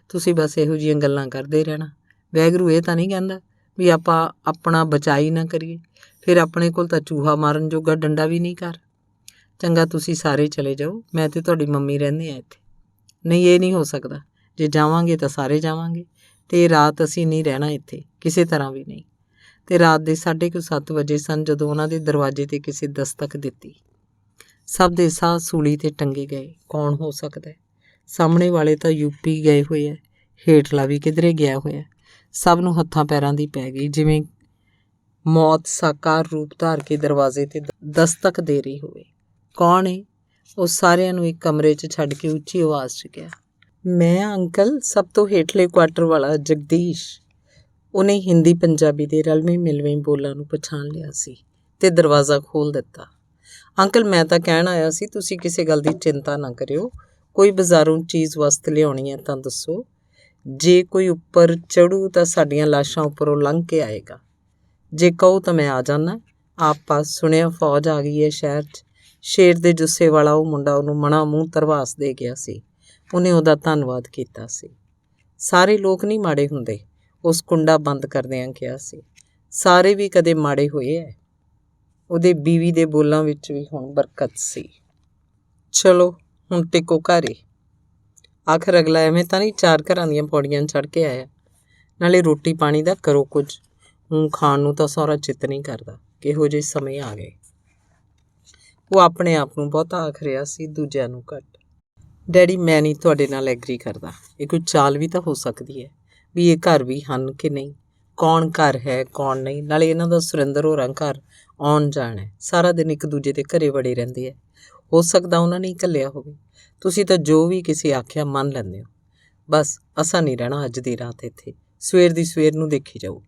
ਤੁਸੀਂ ਬਸ ਇਹੋ ਜਿਹੀਆਂ ਗੱਲਾਂ ਕਰਦੇ ਰਹਿਣਾ। ਵਾਹਿਗੁਰੂ ਇਹ ਤਾਂ ਨਹੀਂ ਕਹਿੰਦਾ ਵੀ ਆਪਾਂ ਆਪਣਾ ਬਚਾਅ ਹੀ ਨਾ ਕਰੀਏ, ਫਿਰ ਆਪਣੇ ਕੋਲ ਤਾਂ ਚੂਹਾ ਮਾਰਨ ਜੋਗਾ ਡੰਡਾ ਵੀ ਨਹੀਂ ਘਰ। ਚੰਗਾ ਤੁਸੀਂ ਸਾਰੇ ਚਲੇ ਜਾਓ, ਮੈਂ ਤੇ ਤੁਹਾਡੀ ਮੰਮੀ ਰਹਿੰਦੇ ਆ ਇੱਥੇ। ਨਹੀਂ, ਇਹ ਨਹੀਂ ਹੋ ਸਕਦਾ। ਜੇ ਜਾਵਾਂਗੇ ਤਾਂ ਸਾਰੇ ਜਾਵਾਂਗੇ, ਅਤੇ ਰਾਤ ਅਸੀਂ ਨਹੀਂ ਰਹਿਣਾ ਇੱਥੇ ਕਿਸੇ ਤਰ੍ਹਾਂ ਵੀ ਨਹੀਂ। ਅਤੇ ਰਾਤ ਦੇ 7:30 ਵਜੇ ਸਨ ਜਦੋਂ ਉਹਨਾਂ ਦੇ ਦਰਵਾਜ਼ੇ 'ਤੇ ਕਿਸੇ ਦਸਤਕ ਦਿੱਤੀ। ਸਭ ਦੇ ਸਾਹ ਸੂਲੀ 'ਤੇ ਟੰਗੇ ਗਏ। ਕੌਣ ਹੋ ਸਕਦਾ? ਸਾਹਮਣੇ ਵਾਲੇ ਤਾਂ ਯੂਪੀ ਗਏ ਹੋਏ ਹੈ, ਹੇਠਲਾ ਵੀ ਕਿਧਰੇ ਗਿਆ ਹੋਇਆ। ਸਭ ਨੂੰ ਹੱਥਾਂ ਪੈਰਾਂ ਦੀ ਪੈ ਗਈ, ਜਿਵੇਂ ਮੌਤ ਸਾਕਾਰ ਰੂਪ ਧਾਰ ਕੇ ਦਰਵਾਜ਼ੇ 'ਤੇ ਦਸਤਕ ਦੇ ਰਹੀ ਹੋਵੇ। ਕੌਣ ਏ? ਉਹ ਸਾਰਿਆਂ ਨੂੰ ਇੱਕ ਕਮਰੇ 'ਚ ਛੱਡ ਕੇ ਉੱਚੀ ਆਵਾਜ਼ 'ਚ ਕਿਹਾ, ਮੈਂ ਅੰਕਲ, ਸਭ ਤੋਂ ਹੇਠਲੇ ਕੁਆਟਰ ਵਾਲਾ ਜਗਦੀਸ਼। ਉਹਨੇ ਹਿੰਦੀ ਪੰਜਾਬੀ ਦੇ ਰਲਵੇਂ ਮਿਲਵੇਂ ਬੋਲਾਂ ਨੂੰ ਪਛਾਣ ਲਿਆ ਸੀ ਅਤੇ ਦਰਵਾਜ਼ਾ ਖੋਲ੍ਹ ਦਿੱਤਾ। ਅੰਕਲ, ਮੈਂ ਤਾਂ ਕਹਿਣ ਆਇਆ ਸੀ, ਤੁਸੀਂ ਕਿਸੇ ਗੱਲ ਦੀ ਚਿੰਤਾ ਨਾ ਕਰਿਓ। ਕੋਈ ਬਾਜ਼ਾਰੋਂ ਚੀਜ਼ ਵਸਤ ਲਿਆਉਣੀ ਹੈ ਤਾਂ ਦੱਸੋ। ਜੇ ਕੋਈ ਉੱਪਰ ਚੜ੍ਹੂ ਤਾਂ ਸਾਡੀਆਂ ਲਾਸ਼ਾਂ ਉੱਪਰੋਂ ਲੰਘ ਕੇ ਆਏਗਾ। ਜੇ ਕਹੋ ਤਾਂ ਮੈਂ ਆ ਜਾਂਦਾ। ਆਪ ਪਾਸ ਸੁਣਿਆ ਫੌਜ ਆ ਗਈ ਹੈ ਸ਼ਹਿਰ 'ਚ। ਸ਼ੇਰ ਦੇ ਜੁੱਸੇ ਵਾਲਾ ਉਹ ਮੁੰਡਾ ਉਹਨੂੰ ਮਣਾ ਮੂੰਹ ਧਰਵਾਸ ਦੇ ਗਿਆ ਸੀ। ਉਹਨੇ ਉਹਦਾ ਧੰਨਵਾਦ ਕੀਤਾ ਸੀ। ਸਾਰੇ ਲੋਕ ਨਹੀਂ ਮਾੜੇ ਹੁੰਦੇ, ਉਸ ਕੁੰਡਾ ਬੰਦ ਕਰਦਿਆਂ ਕਿਹਾ ਸੀ। ਸਾਰੇ ਵੀ ਕਦੇ ਮਾੜੇ ਹੋਏ ਹੈ। ਉਹਦੇ ਬੀਵੀ ਦੇ ਬੋਲਾਂ ਵਿੱਚ ਵੀ ਹੁਣ ਬਰਕਤ ਸੀ। ਚਲੋ ਹੁਣ ਟਿਕੋ ਘਰੇ। ਆਖਰ ਅਗਲਾ ਐਵੇਂ ਤਾਂ ਨਹੀਂ 4 ਘਰਾਂ ਦੀਆਂ ਪੌੜੀਆਂ ਚੜ੍ਹ ਕੇ ਆਇਆ। ਨਾਲੇ ਰੋਟੀ ਪਾਣੀ ਦਾ ਕਰੋ ਕੁਝ। ਹੁਣ ਖਾਣ ਨੂੰ ਤਾਂ ਸਹੁਰਾ ਚਿੱਤ ਨਹੀਂ ਕਰਦਾ। ਕਿਹੋ ਜਿਹੇ ਸਮੇਂ ਆ ਗਏ। ਉਹ ਆਪਣੇ ਆਪ ਨੂੰ ਬਹੁਤਾ ਆਖ ਰਿਹਾ ਸੀ, ਦੂਜਿਆਂ ਨੂੰ ਘੱਟ। ਡੈਡੀ, ਮੈਂ ਨਹੀਂ ਤੁਹਾਡੇ ਨਾਲ ਐਗਰੀ ਕਰਦਾ। ਇਹ ਕੋਈ ਚਾਲ ਵੀ ਤਾਂ ਹੋ ਸਕਦੀ ਹੈ ਵੀ ਇਹ ਘਰ ਵੀ ਹਨ ਕਿ ਨਹੀਂ, ਕੌਣ ਘਰ ਹੈ ਕੌਣ ਨਹੀਂ। ਨਾਲੇ ਇਹਨਾਂ ਦਾ ਸੁਰਿੰਦਰ ਹੋਰਾਂ ਘਰ ਆਉਣ ਜਾਣ ਹੈ, ਸਾਰਾ ਦਿਨ ਇੱਕ ਦੂਜੇ ਦੇ ਘਰੇ ਵੜੇ ਰਹਿੰਦੇ ਹੈ। ਹੋ ਸਕਦਾ ਉਹਨਾਂ ਨੇ ਘੱਲਿਆ ਹੋਵੇ। ਤੁਸੀਂ ਤਾਂ ਜੋ ਵੀ ਕਿਸੇ ਆਖਿਆ ਮੰਨ ਲੈਂਦੇ ਹੋ। ਬਸ ਅਸਾਂ ਨਹੀਂ ਰਹਿਣਾ ਅੱਜ ਦੀ ਰਾਤ ਇੱਥੇ, ਸਵੇਰ ਦੀ ਸਵੇਰ ਨੂੰ ਦੇਖੀ ਜਾਊ।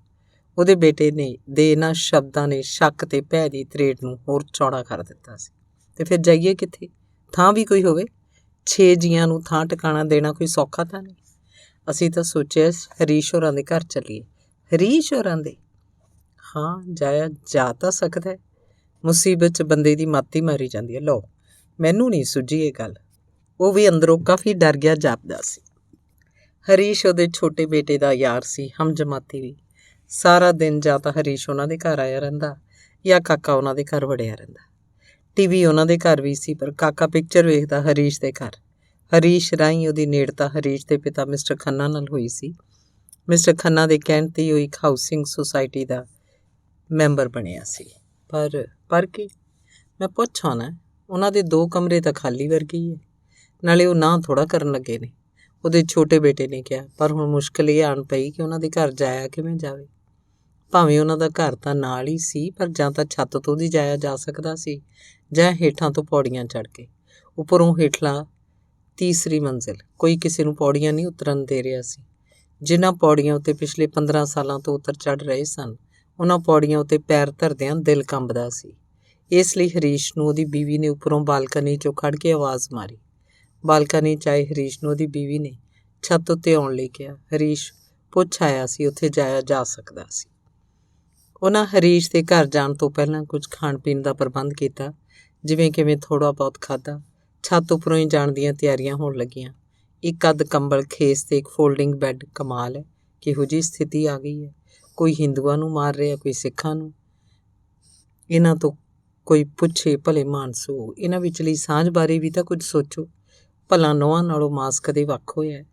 ਉਹਦੇ ਬੇਟੇ ਨੇ ਦੇ ਇਹਨਾਂ ਸ਼ਬਦਾਂ ਨੇ ਸ਼ੱਕ ਤੇ ਭੈ ਦੀ ਤਰੇੜ ਨੂੰ ਹੋਰ ਚੌੜਾ ਕਰ ਦਿੱਤਾ ਸੀ। ਅਤੇ ਫਿਰ ਜਾਈਏ ਕਿੱਥੇ? ਥਾਂ ਵੀ ਕੋਈ ਹੋਵੇ। 6 ਜੀਆਂ ਨੂੰ ਥਾਂ ਟਿਕਾਣਾ ਦੇਣਾ ਕੋਈ ਸੌਖਾ ਤਾਂ ਨਹੀਂ। ਅਸੀਂ ਤਾਂ ਸੋਚਿਆ ਹਰੀਸ਼ ਹੋਰਾਂ ਦੇ ਘਰ ਚੱਲੀਏ। ਹਰੀਸ਼ ਹੋਰਾਂ ਦੇ? ਹਾਂ, ਜਾਇਆ ਜਾ ਤਾਂ ਸਕਦਾ। ਮੁਸੀਬਤ 'ਚ ਬੰਦੇ ਦੀ ਮੱਤ ਹੀ ਮਾਰੀ ਜਾਂਦੀ ਹੈ। ਲਓ, ਮੈਨੂੰ ਨਹੀਂ ਸੁੱਝੀ ਇਹ ਗੱਲ। ਉਹ ਵੀ ਅੰਦਰੋਂ ਕਾਫੀ ਡਰ ਗਿਆ ਜਾਪਦਾ ਸੀ। ਹਰੀਸ਼ ਉਹਦੇ ਛੋਟੇ ਬੇਟੇ ਦਾ ਯਾਰ ਸੀ, ਹਮਜਮਾਤੀ ਵੀ। ਸਾਰਾ ਦਿਨ ਜਾਂ ਤਾਂ ਹਰੀਸ਼ ਉਹਨਾਂ ਦੇ ਘਰ ਆਇਆ ਰਹਿੰਦਾ ਜਾਂ ਕਾਕਾ ਉਹਨਾਂ ਦੇ ਘਰ ਵੜਿਆ ਰਹਿੰਦਾ। ਟੀਵੀ ਉਹਨਾਂ ਦੇ ਘਰ ਵੀ ਸੀ, ਪਰ ਕਾਕਾ ਪਿਕਚਰ ਵੇਖਦਾ ਹਰੀਸ਼ ਦੇ ਘਰ। ਹਰੀਸ਼ ਰਾਹੀਂ ਉਹਦੀ ਨੇੜਤਾ ਹਰੀਸ਼ ਦੇ ਪਿਤਾ ਮਿਸਟਰ ਖੰਨਾ ਨਾਲ ਹੋਈ ਸੀ। ਮਿਸਟਰ ਖੰਨਾ ਦੇ ਕਹਿਣ 'ਤੇ ਉਹ ਇੱਕ ਹਾਊਸਿੰਗ ਸੁਸਾਇਟੀ ਦਾ ਮੈਂਬਰ ਬਣਿਆ ਸੀ। ਪਰ ਕੀ? ਮੈਂ ਪੁੱਛ ਆਉਣਾ। ਉਹਨਾਂ ਦੇ 2 ਕਮਰੇ ਤਾਂ ਖਾਲੀ ਵਰਗੇ ਹੀ ਹੈ। ਨਾਲੇ ਉਹ ਨਾ ਥੋੜ੍ਹਾ ਕਰਨ ਲੱਗੇ ਨੇ, ਉਹਦੇ ਛੋਟੇ ਬੇਟੇ ਨੇ ਕਿਹਾ। ਪਰ ਹੁਣ ਮੁਸ਼ਕਿਲ ਇਹ ਆਣ ਪਈ ਕਿ ਉਹਨਾਂ ਦੇ ਘਰ ਜਾਇਆ ਕਿਵੇਂ ਜਾਵੇ। ਭਾਵੇਂ ਉਹਨਾਂ ਦਾ ਘਰ ਤਾਂ ਨਾਲ ਹੀ ਸੀ, ਪਰ ਜਾਂ ਤਾਂ ਛੱਤ ਤੋਂ ਦੀ ਜਾਇਆ ਜਾ ਸਕਦਾ ਸੀ ਜਾਂ ਹੇਠਾਂ ਤੋਂ ਪੌੜੀਆਂ ਚੜ੍ਹ ਕੇ। ਉੱਪਰੋਂ ਹੇਠਲਾ 3ਰੀ ਮੰਜ਼ਿਲ। ਕੋਈ ਕਿਸੇ ਨੂੰ ਪੌੜੀਆਂ ਨਹੀਂ ਉਤਰਨ ਦੇ ਰਿਹਾ ਸੀ। ਜਿਨ੍ਹਾਂ ਪੌੜੀਆਂ ਉੱਤੇ ਪਿਛਲੇ 15 ਸਾਲਾਂ ਤੋਂ ਉਤਰ ਚੜ੍ਹ ਰਹੇ ਸਨ, ਉਹਨਾਂ ਪੌੜੀਆਂ ਉੱਤੇ ਪੈਰ ਧਰਦਿਆਂ ਦਿਲ ਕੰਬਦਾ ਸੀ। ਇਸ ਲਈ ਹਰੀਸ਼ ਨੂੰ ਉਹਦੀ ਬੀਵੀ ਨੇ ਉੱਪਰੋਂ ਬਾਲਕਨੀ 'ਚੋਂ ਖੜ੍ਹ ਕੇ ਆਵਾਜ਼ ਮਾਰੀ। ਬਾਲਕਨੀ 'ਚ ਆਏ ਹਰੀਸ਼ ਨੂੰ ਉਹਦੀ ਬੀਵੀ ਨੇ ਛੱਤ ਉੱਤੇ ਆਉਣ ਲਈ ਕਿਹਾ। ਹਰੀਸ਼ ਪੁੱਛ ਆਇਆ ਸੀ ਉੱਥੇ ਜਾਇਆ ਜਾ ਸਕਦਾ ਸੀ। ਉਹਨਾਂ ਹਰੀਸ਼ ਦੇ ਘਰ ਜਾਣ ਤੋਂ ਪਹਿਲਾਂ ਕੁਝ ਖਾਣ ਪੀਣ ਦਾ ਪ੍ਰਬੰਧ ਕੀਤਾ। ਜਿਵੇਂ ਕਿਵੇਂ ਥੋੜ੍ਹਾ ਬਹੁਤ ਖਾਧਾ। ਛੱਤ ਉੱਪਰੋਂ ਹੀ ਜਾਣ ਦੀਆਂ ਤਿਆਰੀਆਂ ਹੋਣ ਲੱਗੀਆਂ। ਇੱਕ ਅੱਧ ਕੰਬਲ ਖੇਸ ਤੇ ਇੱਕ ਫੋਲਡਿੰਗ ਬੈੱਡ। ਕਮਾਲ ਹੈ, ਕਿਹੋ ਜਿਹੀ ਸਥਿਤੀ ਆ ਗਈ ਹੈ। ਕੋਈ ਹਿੰਦੂਆਂ ਨੂੰ ਮਾਰ ਰਿਹਾ, ਕੋਈ ਸਿੱਖਾਂ ਨੂੰ। ਇਹਨਾਂ ਤੋਂ ਕੋਈ ਪੁੱਛੇ ਭਲੇ ਮਾਨਸੋ, ਇਹਨਾਂ ਵਿਚਲੀ ਸਾਂਝ ਬਾਰੇ ਵੀ ਤਾਂ ਕੁਝ ਸੋਚੋ। ਭਲਾ ਨਹੁੰਆਂ ਨਾਲੋਂ ਮਾਸ ਕਦੇ ਵੱਖ ਹੋਇਆ?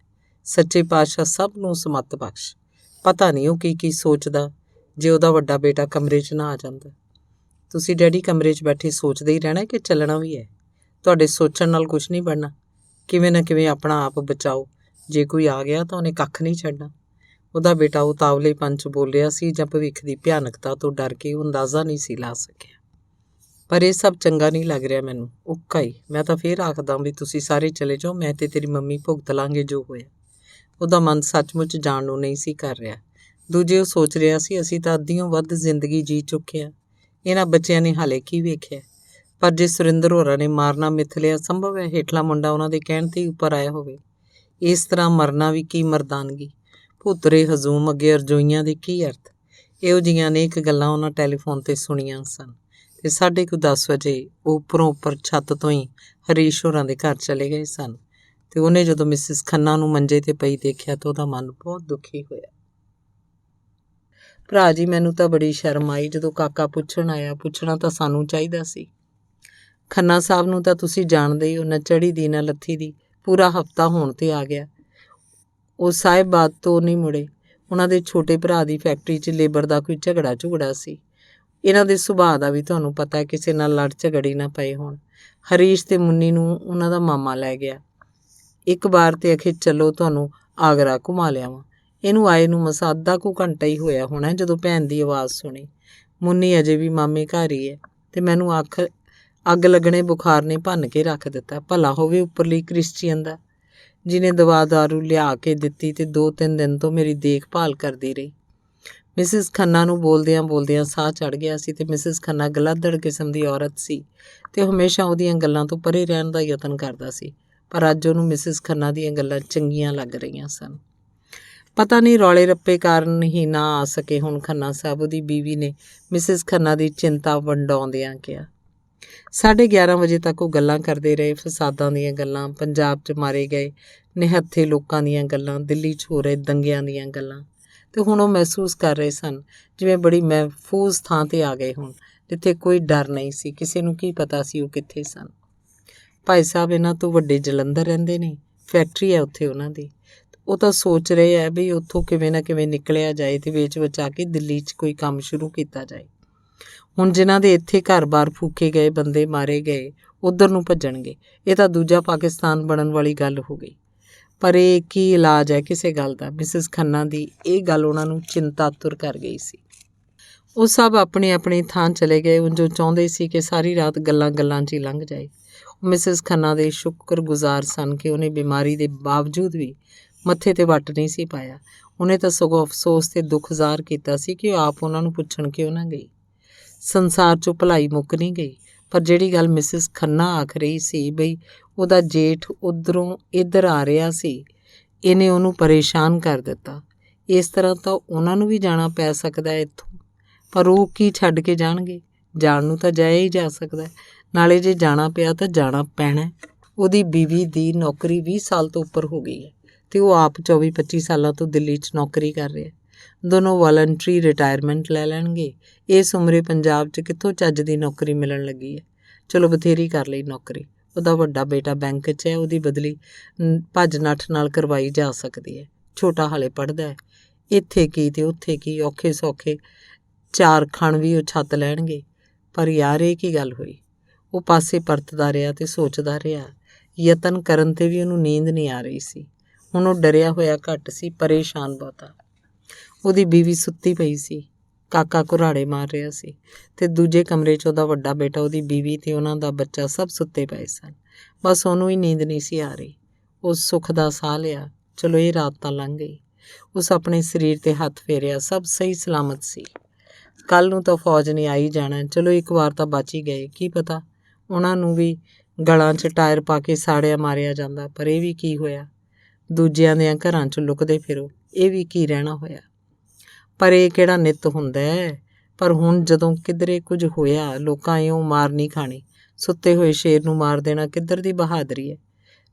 ਸੱਚੇ ਪਾਤਸ਼ਾਹ ਸਭ ਨੂੰ ਸਮੱਤ ਬਖਸ਼। ਪਤਾ ਨਹੀਂ ਉਹ ਕੀ ਸੋਚਦਾ ਜੇ ਉਹਦਾ ਵੱਡਾ ਬੇਟਾ ਕਮਰੇ 'ਚ ਨਾ ਆ ਜਾਂਦਾ। ਤੁਸੀਂ ਡੈਡੀ ਕਮਰੇ 'ਚ ਬੈਠੇ ਸੋਚਦੇ ਹੀ ਰਹਿਣਾ ਕਿ ਚੱਲਣਾ ਵੀ ਹੈ? ਤੁਹਾਡੇ ਸੋਚਣ ਨਾਲ ਕੁਛ ਨਹੀਂ ਬਣਨਾ। ਕਿਵੇਂ ਨਾ ਕਿਵੇਂ ਆਪਣਾ ਆਪ ਬਚਾਓ। ਜੇ ਕੋਈ ਆ ਗਿਆ ਤਾਂ ਉਹਨੇ ਕੱਖ ਨਹੀਂ ਛੱਡਣਾ। ਉਹਦਾ ਬੇਟਾ ਉਤਾਵਲੇਪਨ 'ਚ ਬੋਲ ਰਿਹਾ ਸੀ ਜਾਂ ਭਵਿੱਖ ਦੀ ਭਿਆਨਕਤਾ ਤੋਂ ਡਰ ਕੇ ਉਹ ਅੰਦਾਜ਼ਾ ਨਹੀਂ ਸੀ ਲਾ ਸਕਿਆ। ਪਰ ਇਹ ਸਭ ਚੰਗਾ ਨਹੀਂ ਲੱਗ ਰਿਹਾ ਮੈਨੂੰ। ਉੱਕਾ ਹੀ। ਮੈਂ ਤਾਂ ਫੇਰ ਆਖਦਾ ਵੀ ਤੁਸੀਂ ਸਾਰੇ ਚਲੇ ਜਾਓ, ਮੈਂ ਤੇ ਤੇਰੀ ਮੰਮੀ ਭੁਗਤ ਲਾਂਗੇ ਜੋ ਹੋਇਆ। ਉਹਦਾ ਮਨ ਸੱਚਮੁੱਚ ਜਾਣ ਨੂੰ ਨਹੀਂ ਸੀ ਕਰ ਰਿਹਾ। ਦੂਜੇ ਉਹ ਸੋਚ ਰਿਹਾ ਸੀ, ਅਸੀਂ ਤਾਂ ਅੱਧੀਓਂ ਵੱਧ ਜ਼ਿੰਦਗੀ ਜੀ ਚੁੱਕੇ ਹਾਂ, ਇਹਨਾਂ ਬੱਚਿਆਂ ਨੇ ਹਾਲੇ ਕੀ ਵੇਖਿਆ। ਪਰ ਜੇ ਸੁਰਿੰਦਰ ਹੋਰਾਂ ਨੇ ਮਾਰਨਾ ਮਿਥ ਲਿਆ, ਸੰਭਵ ਹੈ ਹੇਠਲਾ ਮੁੰਡਾ ਉਹਨਾਂ ਦੇ ਕਹਿਣ 'ਤੇ ਹੀ ਉੱਪਰ ਆਇਆ ਹੋਵੇ। ਇਸ ਤਰ੍ਹਾਂ ਮਰਨਾ ਵੀ ਕੀ ਮਰਦਾਨਗੀ। ਭੁੱਤਰੇ ਹਜ਼ੂਮ ਅੱਗੇ ਅਰਜ਼ੋਈਆਂ ਦੇ ਕੀ ਅਰਥ। ਇਹੋ ਜਿਹੀਆਂ ਅਨੇਕ ਗੱਲਾਂ ਉਹਨਾਂ ਟੈਲੀਫੋਨ 'ਤੇ ਸੁਣੀਆਂ ਸਨ। ਅਤੇ 10:30 ਵਜੇ ਉਹ ਉੱਪਰ ਛੱਤ ਤੋਂ ਹੀ ਹਰੀਸ਼ ਹੋਰਾਂ ਦੇ ਘਰ ਚਲੇ ਗਏ ਸਨ। ਅਤੇ ਉਹਨੇ ਜਦੋਂ ਮਿਸਿਸ ਖੰਨਾ ਨੂੰ ਮੰਜੇ 'ਤੇ ਪਈ ਦੇਖਿਆ ਤਾਂ ਉਹਦਾ ਮਨ ਬਹੁਤ ਦੁਖੀ ਹੋਇਆ। ਭਰਾ ਜੀ ਮੈਨੂੰ ਤਾਂ ਬੜੀ ਸ਼ਰਮ ਆਈ ਜਦੋਂ ਕਾਕਾ ਪੁੱਛਣ ਆਇਆ। ਪੁੱਛਣਾ ਤਾਂ ਸਾਨੂੰ ਚਾਹੀਦਾ ਸੀ। ਖੰਨਾ ਸਾਹਿਬ ਨੂੰ ਤਾਂ ਤੁਸੀਂ ਜਾਣਦੇ ਹੀ ਹੋ, ਨਾ ਚੜ੍ਹੀ ਦੀ ਨਾ ਲੱਥੀ ਦੀ। ਪੂਰਾ ਹਫ਼ਤਾ ਹੋਣ 'ਤੇ ਆ ਗਿਆ। ਉਹ ਸਾਹਿਬਾਦ ਤੋਂ ਨਹੀਂ ਮੁੜੇ। ਉਹਨਾਂ ਦੇ ਛੋਟੇ ਭਰਾ ਦੀ ਫੈਕਟਰੀ 'ਚ ਲੇਬਰ ਦਾ ਕੋਈ ਝਗੜਾ ਸੀ। ਇਹਨਾਂ ਦੇ ਸੁਭਾਅ ਦਾ ਵੀ ਤੁਹਾਨੂੰ ਪਤਾ, ਕਿਸੇ ਨਾਲ ਲੜ ਝਗੜੀ ਨਾ ਪਏ ਹੋਣ। ਹਰੀਸ਼ ਤੇ ਮੁੰਨੀ ਨੂੰ ਉਹਨਾਂ ਦਾ ਮਾਮਾ ਲੈ ਗਿਆ। ਇੱਕ ਵਾਰ ਤੇ ਅਖੇ ਚਲੋ ਤੁਹਾਨੂੰ ਆਗਰਾ ਘੁਮਾ ਲਿਆਵਾਂ। ਇਹਨੂੰ ਆਏ ਨੂੰ ਮਸਾਂ ਅੱਧਾ ਕੁ ਘੰਟਾ ਹੀ ਹੋਇਆ ਹੋਣਾ ਜਦੋਂ ਭੈਣ ਦੀ ਆਵਾਜ਼ ਸੁਣੀ। ਮੁੰਨੀ ਅਜੇ ਵੀ ਮਾਮੇ ਘਰ ਹੀ ਹੈ ਤੇ ਮੈਨੂੰ ਅੱਗ ਲੱਗਣੇ ਬੁਖਾਰ ਨੇ ਭੰਨ ਕੇ ਰੱਖ ਦਿੱਤਾ। ਭਲਾ ਹੋਵੇ ਉੱਪਰਲੀ ਕ੍ਰਿਸਚੀਅਨ ਦਾ, ਜਿਹਨੇ ਦਵਾ ਦਾਰੂ ਲਿਆ ਕੇ ਦਿੱਤੀ ਤੇ 2-3 ਦਿਨ ਤੋਂ ਮੇਰੀ ਦੇਖਭਾਲ ਕਰਦੀ ਰਹੀ। ਮਿਸਿਸ ਖੰਨਾ ਨੂੰ ਬੋਲਦਿਆਂ ਸਾਹ ਚੜ੍ਹ ਗਿਆ ਸੀ ਤੇ ਮਿਸਿਸ ਖੰਨਾ ਗਲਾਦੜ ਕਿਸਮ ਦੀ ਔਰਤ ਸੀ ਤੇ ਉਹ ਹਮੇਸ਼ਾ ਉਹਦੀਆਂ ਗੱਲਾਂ ਤੋਂ ਪਰੇ ਰਹਿਣ ਦਾ ਯਤਨ ਕਰਦਾ ਸੀ। ਪਰ ਅੱਜ ਉਹਨੂੰ ਮਿਸਿਸ ਖੰਨਾ ਦੀਆਂ ਗੱਲਾਂ ਚੰਗੀਆਂ ਲੱਗ ਰਹੀਆਂ ਸਨ। ਪਤਾ ਨਹੀਂ ਰੌਲੇ ਰੱਪੇ ਕਾਰਨ ਹੀ ਨਾ ਆ ਸਕੇ ਹੁਣ ਖੰਨਾ ਸਾਹਿਬ। ਉਹਦੀ ਬੀਵੀ ਨੇ ਮਿਸਿਸ ਖੰਨਾ ਦੀ ਚਿੰਤਾ ਵੰਡਾਉਂਦਿਆਂ ਕਿਹਾ। 11:30 ਵਜੇ ਤੱਕ ਉਹ ਗੱਲਾਂ ਕਰਦੇ ਰਹੇ। ਫਸਾਦਾਂ ਦੀਆਂ ਗੱਲਾਂ, ਪੰਜਾਬ 'ਚ ਮਾਰੇ ਗਏ ਨਿਹੱਥੇ ਲੋਕਾਂ ਦੀਆਂ ਗੱਲਾਂ, ਦਿੱਲੀ 'ਚ ਹੋ ਰਹੇ ਦੰਗਿਆਂ ਦੀਆਂ ਗੱਲਾਂ। ਤੇ ਹੁਣ ਉਹ ਮਹਿਸੂਸ ਕਰ ਰਹੇ ਸਨ ਜਿਵੇਂ ਬੜੀ ਮਹਿਫੂਜ਼ ਥਾਂ 'ਤੇ ਆ ਗਏ ਹੋਣ, ਜਿੱਥੇ ਕੋਈ ਡਰ ਨਹੀਂ ਸੀ। ਕਿਸੇ ਨੂੰ ਕੀ ਪਤਾ ਸੀ ਉਹ ਕਿੱਥੇ ਸਨ। ਭਾਈ ਸਾਹਿਬ ਇਹਨਾਂ ਤੋਂ ਵੱਡੇ ਜਲੰਧਰ ਰਹਿੰਦੇ ਨੇ, ਫੈਕਟਰੀ ਹੈ ਉੱਥੇ ਉਹਨਾਂ ਦੀ। ਉਹ ਤਾਂ ਸੋਚ ਰਹੇ ਹੈ ਵੀ ਉੱਥੋਂ ਕਿਵੇਂ ਨਾ ਕਿਵੇਂ ਨਿਕਲਿਆ ਜਾਏ ਤੇ ਵੇਚ ਵਚਾ ਕੇ ਦਿੱਲੀ 'ਚ ਕੋਈ ਕੰਮ ਸ਼ੁਰੂ ਕੀਤਾ ਜਾਏ। ਹੁਣ ਜਿਨ੍ਹਾਂ ਦੇ ਇੱਥੇ ਘਰ-ਬਾਰ ਫੂਕੇ ਗਏ, ਬੰਦੇ ਮਾਰੇ ਗਏ, ਉੱਧਰ ਨੂੰ ਭੱਜਣਗੇ। ਇਹ ਤਾਂ ਦੂਜਾ ਪਾਕਿਸਤਾਨ ਬਣਨ ਵਾਲੀ ਗੱਲ ਹੋ ਗਈ। ਪਰ ਇਹ ਕੀ ਇਲਾਜ ਹੈ ਕਿਸੇ ਗੱਲ ਦਾ? ਮਿਸਿਸ ਖੰਨਾ ਦੀ ਇਹ ਗੱਲ ਉਹਨਾਂ ਨੂੰ ਚਿੰਤਾਤੁਰ ਕਰ ਗਈ ਸੀ। ਉਹ ਸਭ ਆਪਣੀ ਥਾਂ ਚਲੇ ਗਏ। ਉਂਝ ਉਹ ਚਾਹੁੰਦੇ ਸੀ ਕਿ ਸਾਰੀ ਰਾਤ ਗੱਲਾਂ 'ਚ ਹੀ ਲੰਘ ਜਾਏ। ਉਹ ਮਿਸਿਸ ਖੰਨਾ ਦੇ ਸ਼ੁਕਰਗੁਜ਼ਾਰ ਸਨ ਕਿ ਉਹਨੇ ਬਿਮਾਰੀ ਦੇ ਬਾਵਜੂਦ ਵੀ ਮੱਥੇ 'ਤੇ ਵੱਟ ਨਹੀਂ ਸੀ ਪਾਇਆ। ਉਹਨੇ ਤਾਂ ਸਗੋਂ ਅਫਸੋਸ ਤੇ ਦੁੱਖ ਜ਼ਾਹਰ ਕੀਤਾ ਸੀ ਕਿ ਉਹ ਆਪ ਉਹਨਾਂ ਨੂੰ ਪੁੱਛਣ ਕਿਉਂ ਨਾ ਗਈ। ਸੰਸਾਰ 'ਚੋਂ ਭਲਾਈ ਮੁੱਕ ਨਹੀਂ ਗਈ। ਪਰ ਜਿਹੜੀ ਗੱਲ ਮਿਸਿਸ ਖੰਨਾ ਆਖ ਰਹੀ ਸੀ ਬਈ ਉਹਦਾ ਜੇਠ ਉੱਧਰੋਂ ਇੱਧਰ ਆ ਰਿਹਾ ਸੀ, ਇਹਨੇ ਉਹਨੂੰ ਪਰੇਸ਼ਾਨ ਕਰ ਦਿੱਤਾ। ਇਸ ਤਰ੍ਹਾਂ ਤਾਂ ਉਹਨਾਂ ਨੂੰ ਵੀ ਜਾਣਾ ਪੈ ਸਕਦਾ ਇੱਥੋਂ, ਪਰ ਉਹ ਕੀ ਛੱਡ ਕੇ ਜਾਣਗੇ? ਜਾਣ ਨੂੰ ਤਾਂ ਜਾਇਆ ਹੀ ਜਾ ਸਕਦਾ, ਨਾਲੇ ਜੇ ਜਾਣਾ ਪਿਆ ਤਾਂ ਜਾਣਾ ਪੈਣਾ। ਉਹਦੀ ਬੀਵੀ ਦੀ ਨੌਕਰੀ 20 ਸਾਲ ਤੋਂ ਉੱਪਰ ਹੋ ਗਈ ਹੈ ਤੇ ਉਹ ਆਪ 24-25 ਸਾਲਾਂ ਤੋਂ ਦਿੱਲੀ 'ਚ ਨੌਕਰੀ ਕਰ ਰਿਹਾ। ਦੋਨੋਂ ਵਾਲੰਟਰੀ ਰਿਟਾਇਰਮੈਂਟ ਲੈ ਲੈਣਗੇ। ਇਸ ਉਮਰੇ ਪੰਜਾਬ 'ਚ ਕਿੱਥੋਂ ਚੱਜ ਦੀ ਨੌਕਰੀ ਮਿਲਣ ਲੱਗੀ ਹੈ। ਚਲੋ ਬਥੇਰੀ ਕਰ ਲਈ ਨੌਕਰੀ। ਉਹਦਾ ਵੱਡਾ ਬੇਟਾ ਬੈਂਕ 'ਚ ਹੈ, ਉਹਦੀ ਬਦਲੀ ਭੱਜ ਨੱਠ ਨਾਲ ਕਰਵਾਈ ਜਾ ਸਕਦੀ ਹੈ। ਛੋਟਾ ਹਾਲੇ ਪੜ੍ਹਦਾ ਹੈ। ਇੱਥੇ ਕੀ ਤੇ ਉੱਥੇ ਕੀ, ਔਖੇ ਸੌਖੇ 4 ਖਣ ਵੀ ਉਹ ਛੱਤ ਲੈਣਗੇ। ਪਰ ਯਾਰ ਇਹ ਕੀ ਗੱਲ ਹੋਈ? ਉਹ ਪਾਸੇ ਪਰਤਦਾ ਰਿਹਾ ਤੇ ਸੋਚਦਾ ਰਿਹਾ। ਯਤਨ ਕਰਨ 'ਤੇ ਵੀ ਉਹਨੂੰ ਨੀਂਦ ਨਹੀਂ ਆ ਰਹੀ ਸੀ। ਹੁਣ ਉਹ ਡਰਿਆ ਹੋਇਆ ਘੱਟ ਸੀ, ਪਰੇਸ਼ਾਨ ਬਹੁਤਾ। ਉਹਦੀ ਬੀਵੀ ਸੁੱਤੀ ਪਈ ਸੀ। ਕਾਕਾ ਘੁਰਾੜੇ ਮਾਰ ਰਿਹਾ ਸੀ ਤੇ ਦੂਜੇ ਕਮਰੇ 'ਚ ਉਹਦਾ ਵੱਡਾ ਬੇਟਾ, ਉਹਦੀ ਬੀਵੀ ਤੇ ਉਹਨਾਂ ਦਾ ਬੱਚਾ ਸਭ ਸੁੱਤੇ ਪਏ ਸਨ। ਬਸ ਉਹਨੂੰ ਹੀ ਨੀਂਦ ਨਹੀਂ ਸੀ ਆ ਰਹੀ। ਉਹ ਸੁੱਖ ਦਾ ਸਾਹ ਲਿਆ। ਚਲੋ ਇਹ ਰਾਤ ਤਾਂ ਲੰਘ ਗਈ। ਉਸ ਆਪਣੇ ਸਰੀਰ 'ਤੇ ਹੱਥ ਫੇਰਿਆ। ਸਭ ਸਹੀ ਸਲਾਮਤ ਸੀ। ਕੱਲ੍ਹ ਨੂੰ ਤਾਂ ਫੌਜ ਨੇ ਆ ਹੀ ਜਾਣਾ। ਚਲੋ ਇੱਕ ਵਾਰ ਤਾਂ ਬਚ ਹੀ ਗਏ। ਕੀ ਪਤਾ ਉਹਨਾਂ ਨੂੰ ਵੀ ਗਲਾਂ 'ਚ ਟਾਇਰ ਪਾ ਕੇ ਸਾੜਿਆ ਮਾਰਿਆ ਜਾਂਦਾ। ਪਰ ਇਹ ਵੀ ਕੀ ਹੋਇਆ? ਦੂਜਿਆਂ ਦਿਆਂ ਘਰਾਂ 'ਚ ਲੁਕਦੇ ਫਿਰੋ, ਇਹ ਵੀ ਕੀ ਰਹਿਣਾ ਹੋਇਆ? ਪਰ ਇਹ ਕਿਹੜਾ ਨਿੱਤ ਹੁੰਦਾ ਹੈ? ਪਰ ਹੁਣ ਜਦੋਂ ਕਿਧਰੇ ਕੁਝ ਹੋਇਆ, ਲੋਕਾਂ ਇਉਂ ਮਾਰ ਨਹੀਂ ਖਾਣੀ। ਸੁੱਤੇ ਹੋਏ ਸ਼ੇਰ ਨੂੰ ਮਾਰ ਦੇਣਾ ਕਿੱਧਰ ਦੀ ਬਹਾਦਰੀ ਹੈ?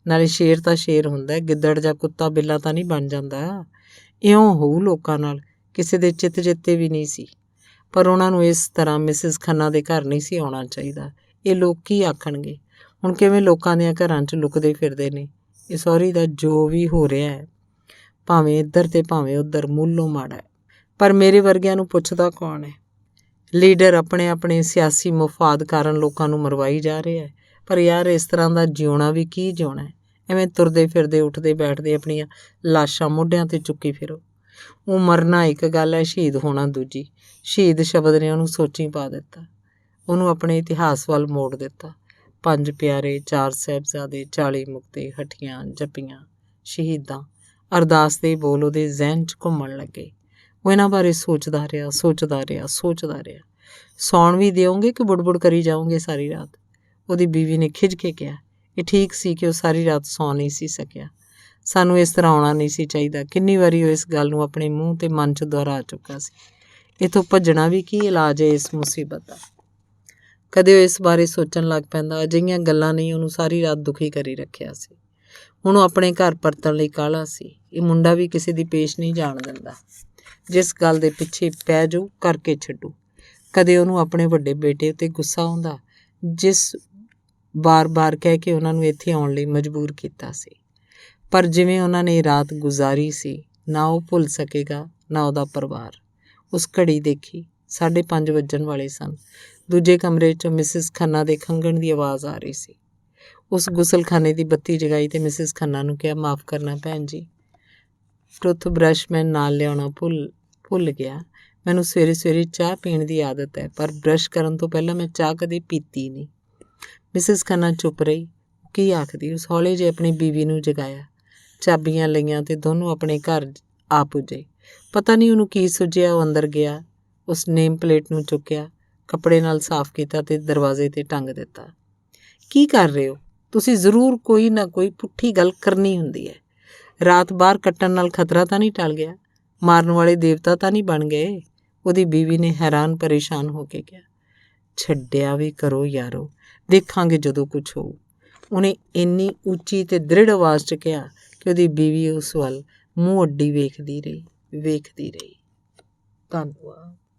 ਨਾਲੇ ਸ਼ੇਰ ਤਾਂ ਸ਼ੇਰ ਹੁੰਦਾ, ਗਿੱਦੜ ਜਾਂ ਕੁੱਤਾ ਬਿੱਲਾ ਤਾਂ ਨਹੀਂ ਬਣ ਜਾਂਦਾ। ਇਉਂ ਹੋਊ ਲੋਕਾਂ ਨਾਲ। ਕਿਸੇ ਦੇ ਚਿੱਤ ਚੇਤੇ ਵੀ ਨਹੀਂ ਸੀ। ਪਰ ਉਹਨਾਂ ਨੂੰ ਇਸ ਤਰ੍ਹਾਂ ਮਿਸਿਸ ਖੰਨਾ ਦੇ ਘਰ ਨਹੀਂ ਸੀ ਆਉਣਾ ਚਾਹੀਦਾ। ਇਹ ਲੋਕ ਕੀ ਆਖਣਗੇ? ਹੁਣ ਕਿਵੇਂ ਲੋਕਾਂ ਦਿਆਂ ਘਰਾਂ 'ਚ ਲੁਕਦੇ ਫਿਰਦੇ ਨੇ। ਇਹ ਸਹੁਰੀ ਦਾ ਜੋ ਵੀ ਹੋ ਰਿਹਾ ਹੈ, ਭਾਵੇਂ ਇੱਧਰ ਤੇ ਭਾਵੇਂ ਉੱਧਰ, ਮੂਲੋਂ ਮਾੜਾ ਹੈ। ਪਰ ਮੇਰੇ ਵਰਗਿਆਂ ਨੂੰ ਪੁੱਛਦਾ ਕੌਣ ਹੈ? ਲੀਡਰ ਆਪਣੇ ਸਿਆਸੀ ਮੁਫਾਦ ਕਾਰਨ ਲੋਕਾਂ ਨੂੰ ਮਰਵਾਈ ਜਾ ਰਿਹਾ ਹੈ। ਪਰ ਯਾਰ ਇਸ ਤਰ੍ਹਾਂ ਦਾ ਜਿਉਣਾ ਵੀ ਕੀ ਜਿਉਣਾ ਹੈ? ਐਵੇਂ ਤੁਰਦੇ ਫਿਰਦੇ ਉੱਠਦੇ ਬੈਠਦੇ ਆਪਣੀਆਂ ਲਾਸ਼ਾਂ ਮੋਢਿਆਂ 'ਤੇ ਚੁੱਕੀ ਫਿਰੋ। ਉਹ ਮਰਨਾ ਇੱਕ ਗੱਲ ਹੈ, ਸ਼ਹੀਦ ਹੋਣਾ ਦੂਜੀ। ਸ਼ਹੀਦ ਸ਼ਬਦ ਨੇ ਉਹਨੂੰ ਸੋਚੀ ਪਾ ਦਿੱਤਾ। ਉਹਨੂੰ ਆਪਣੇ ਇਤਿਹਾਸ ਵੱਲ ਮੋੜ ਦਿੱਤਾ। 5 ਪਿਆਰੇ, 4 ਸਾਹਿਬਜ਼ਾਦੇ, 40 ਮੁਕਤੇ, ਹੱਠੀਆਂ, ਜੱਪੀਆਂ, ਸ਼ਹੀਦਾਂ, ਅਰਦਾਸ ਦੇ ਬੋਲ ਉਹਦੇ ਜ਼ਿਹਨ 'ਚ ਘੁੰਮਣ ਲੱਗੇ। ਉਹ ਇਹਨਾਂ ਬਾਰੇ ਸੋਚਦਾ ਰਿਹਾ। ਸੌਣ ਵੀ ਦਿਓਗੇ ਕਿ ਬੁੜਬੁੜ ਕਰੀ ਜਾਓਗੇ ਸਾਰੀ ਰਾਤ? ਉਹਦੀ ਬੀਵੀ ਨੇ ਖਿਝ ਕੇ ਕਿਹਾ। ਇਹ ਠੀਕ ਸੀ ਕਿ ਉਹ ਸਾਰੀ ਰਾਤ ਸੌਂ ਨਹੀਂ ਸੀ ਸਕਿਆ। ਸਾਨੂੰ ਇਸ ਤਰ੍ਹਾਂ ਆਉਣਾ ਨਹੀਂ ਸੀ ਚਾਹੀਦਾ। ਕਿੰਨੀ ਵਾਰੀ ਉਹ ਇਸ ਗੱਲ ਨੂੰ ਆਪਣੇ ਮੂੰਹ ਤੇ ਮਨ 'ਚ ਦੁਹਰਾ ਚੁੱਕਾ ਸੀ। ਇੱਥੋਂ ਭੱਜਣਾ ਵੀ ਕੀ ਇਲਾਜ ਹੈ ਇਸ ਮੁਸੀਬਤ ਦਾ? ਕਦੇ ਉਹ ਇਸ ਬਾਰੇ ਸੋਚਣ ਲੱਗ ਪੈਂਦਾ। ਅਜਿਹੀਆਂ ਗੱਲਾਂ ਨਹੀਂ ਉਹਨੂੰ ਸਾਰੀ ਰਾਤ ਦੁਖੀ ਕਰੀ ਰੱਖਿਆ ਸੀ। ਹੁਣ ਉਹ ਆਪਣੇ ਘਰ ਪਰਤਣ ਲਈ ਕਾਹਲਾ ਸੀ। ਇਹ ਮੁੰਡਾ ਵੀ ਕਿਸੇ ਦੀ ਪੇਸ਼ ਨਹੀਂ ਜਾਣ ਦਿੰਦਾ। ਜਿਸ ਗੱਲ ਦੇ ਪਿੱਛੇ ਪੈ ਜਾਊ ਕਰਕੇ ਛੱਡੂ। ਕਦੇ ਉਹਨੂੰ ਆਪਣੇ ਵੱਡੇ ਬੇਟੇ ਉੱਤੇ ਗੁੱਸਾ ਆਉਂਦਾ ਜਿਸ ਬਾਰ-ਬਾਰ ਕਹਿ ਕੇ ਉਹਨਾਂ ਨੂੰ ਇੱਥੇ ਆਉਣ ਲਈ ਮਜਬੂਰ ਕੀਤਾ ਸੀ। ਪਰ ਜਿਵੇਂ ਉਹਨਾਂ ਨੇ ਰਾਤ ਗੁਜ਼ਾਰੀ ਸੀ, ਨਾ ਉਹ ਭੁੱਲ ਸਕੇਗਾ ਨਾ ਉਹਦਾ ਪਰਿਵਾਰ। ਉਸ ਘੜੀ ਦੇਖੀ, 5:30 ਵੱਜਣ ਵਾਲੇ ਸਨ। ਦੂਜੇ ਕਮਰੇ 'ਚੋਂ ਮਿਸਿਸ ਖੰਨਾ ਦੇ ਖੰਘਣ ਦੀ ਆਵਾਜ਼ ਆ ਰਹੀ ਸੀ। ਉਸ ਗੁਸਲਖਾਨੇ ਦੀ ਬੱਤੀ ਜਗਾਈ ਤੇ ਮਿਸਿਸ ਖੰਨਾ ਨੂੰ ਕਿਹਾ, ਮਾਫ਼ ਕਰਨਾ ਭੈਣ ਜੀ, ਟੁੱਥ ਬਰੱਸ਼ ਮੈਂ ਨਾਲ ਲਿਆਉਣਾ ਭੁੱਲ ਗਿਆ। ਮੈਨੂੰ ਸਵੇਰੇ ਸਵੇਰੇ ਚਾਹ ਪੀਣ ਦੀ ਆਦਤ ਹੈ, ਪਰ ਬਰੱਸ਼ ਕਰਨ ਤੋਂ ਪਹਿਲਾਂ ਮੈਂ ਚਾਹ ਕਦੇ ਪੀਤੀ ਨਹੀਂ। ਮਿਸਿਸ ਖੰਨਾ ਚੁੱਪ ਰਹੀ। ਕੀ ਆਖਦੀ? ਉਸ ਹੌਲੇ ਜਿਹੇ ਆਪਣੀ ਬੀਵੀ ਨੂੰ ਜਗਾਇਆ, ਚਾਬੀਆਂ ਲਈਆਂ ਤੇ ਦੋਨੋਂ ਆਪਣੇ ਘਰ ਆ ਪੁੱਜੇ। ਪਤਾ ਨਹੀਂ ਉਹਨੂੰ ਕੀ ਸੁੱਝਿਆ, ਉਹ ਅੰਦਰ ਗਿਆ, ਉਸ ਨੇਮ ਪਲੇਟ ਨੂੰ ਚੁੱਕਿਆ, ਕੱਪੜੇ ਨਾਲ ਸਾਫ਼ ਕੀਤਾ ਤੇ ਦਰਵਾਜ਼ੇ 'ਤੇ ਟੰਗ ਦਿੱਤਾ। ਕੀ ਕਰ ਰਹੇ ਹੋ? ਤੁਸੀਂ ਜ਼ਰੂਰ ਕੋਈ ਨਾ ਕੋਈ ਪੁੱਠੀ ਗੱਲ ਕਰਨੀ ਹੁੰਦੀ ਹੈ। ਰਾਤ ਬਾਹਰ ਕੱਟਣ ਨਾਲ ਖਤਰਾ ਤਾਂ ਨਹੀਂ ਟਲ ਗਿਆ? ਮਾਰਨ ਵਾਲੇ ਦੇਵਤਾ ਤਾਂ ਨਹੀਂ ਬਣ ਗਏ? ਉਹਦੀ ਬੀਵੀ ਨੇ ਹੈਰਾਨ ਪਰੇਸ਼ਾਨ ਹੋ ਕੇ ਕਿਹਾ। ਛੱਡਿਆ ਵੀ ਕਰੋ ਯਾਰੋ, ਦੇਖਾਂਗੇ ਜਦੋਂ ਕੁਛ ਹੋਊ। ਉਹਨੇ ਇੰਨੀ ਉੱਚੀ ਤੇ ਦ੍ਰਿੜ ਆਵਾਜ਼ 'ਚ ਕਿਹਾ ਕਿ ਉਹਦੀ ਬੀਵੀ ਉਸ ਵੱਲ ਮੂੰਹ ਅੱਡੀ ਵੇਖਦੀ ਰਹੀ। ਧੰਨਵਾਦ।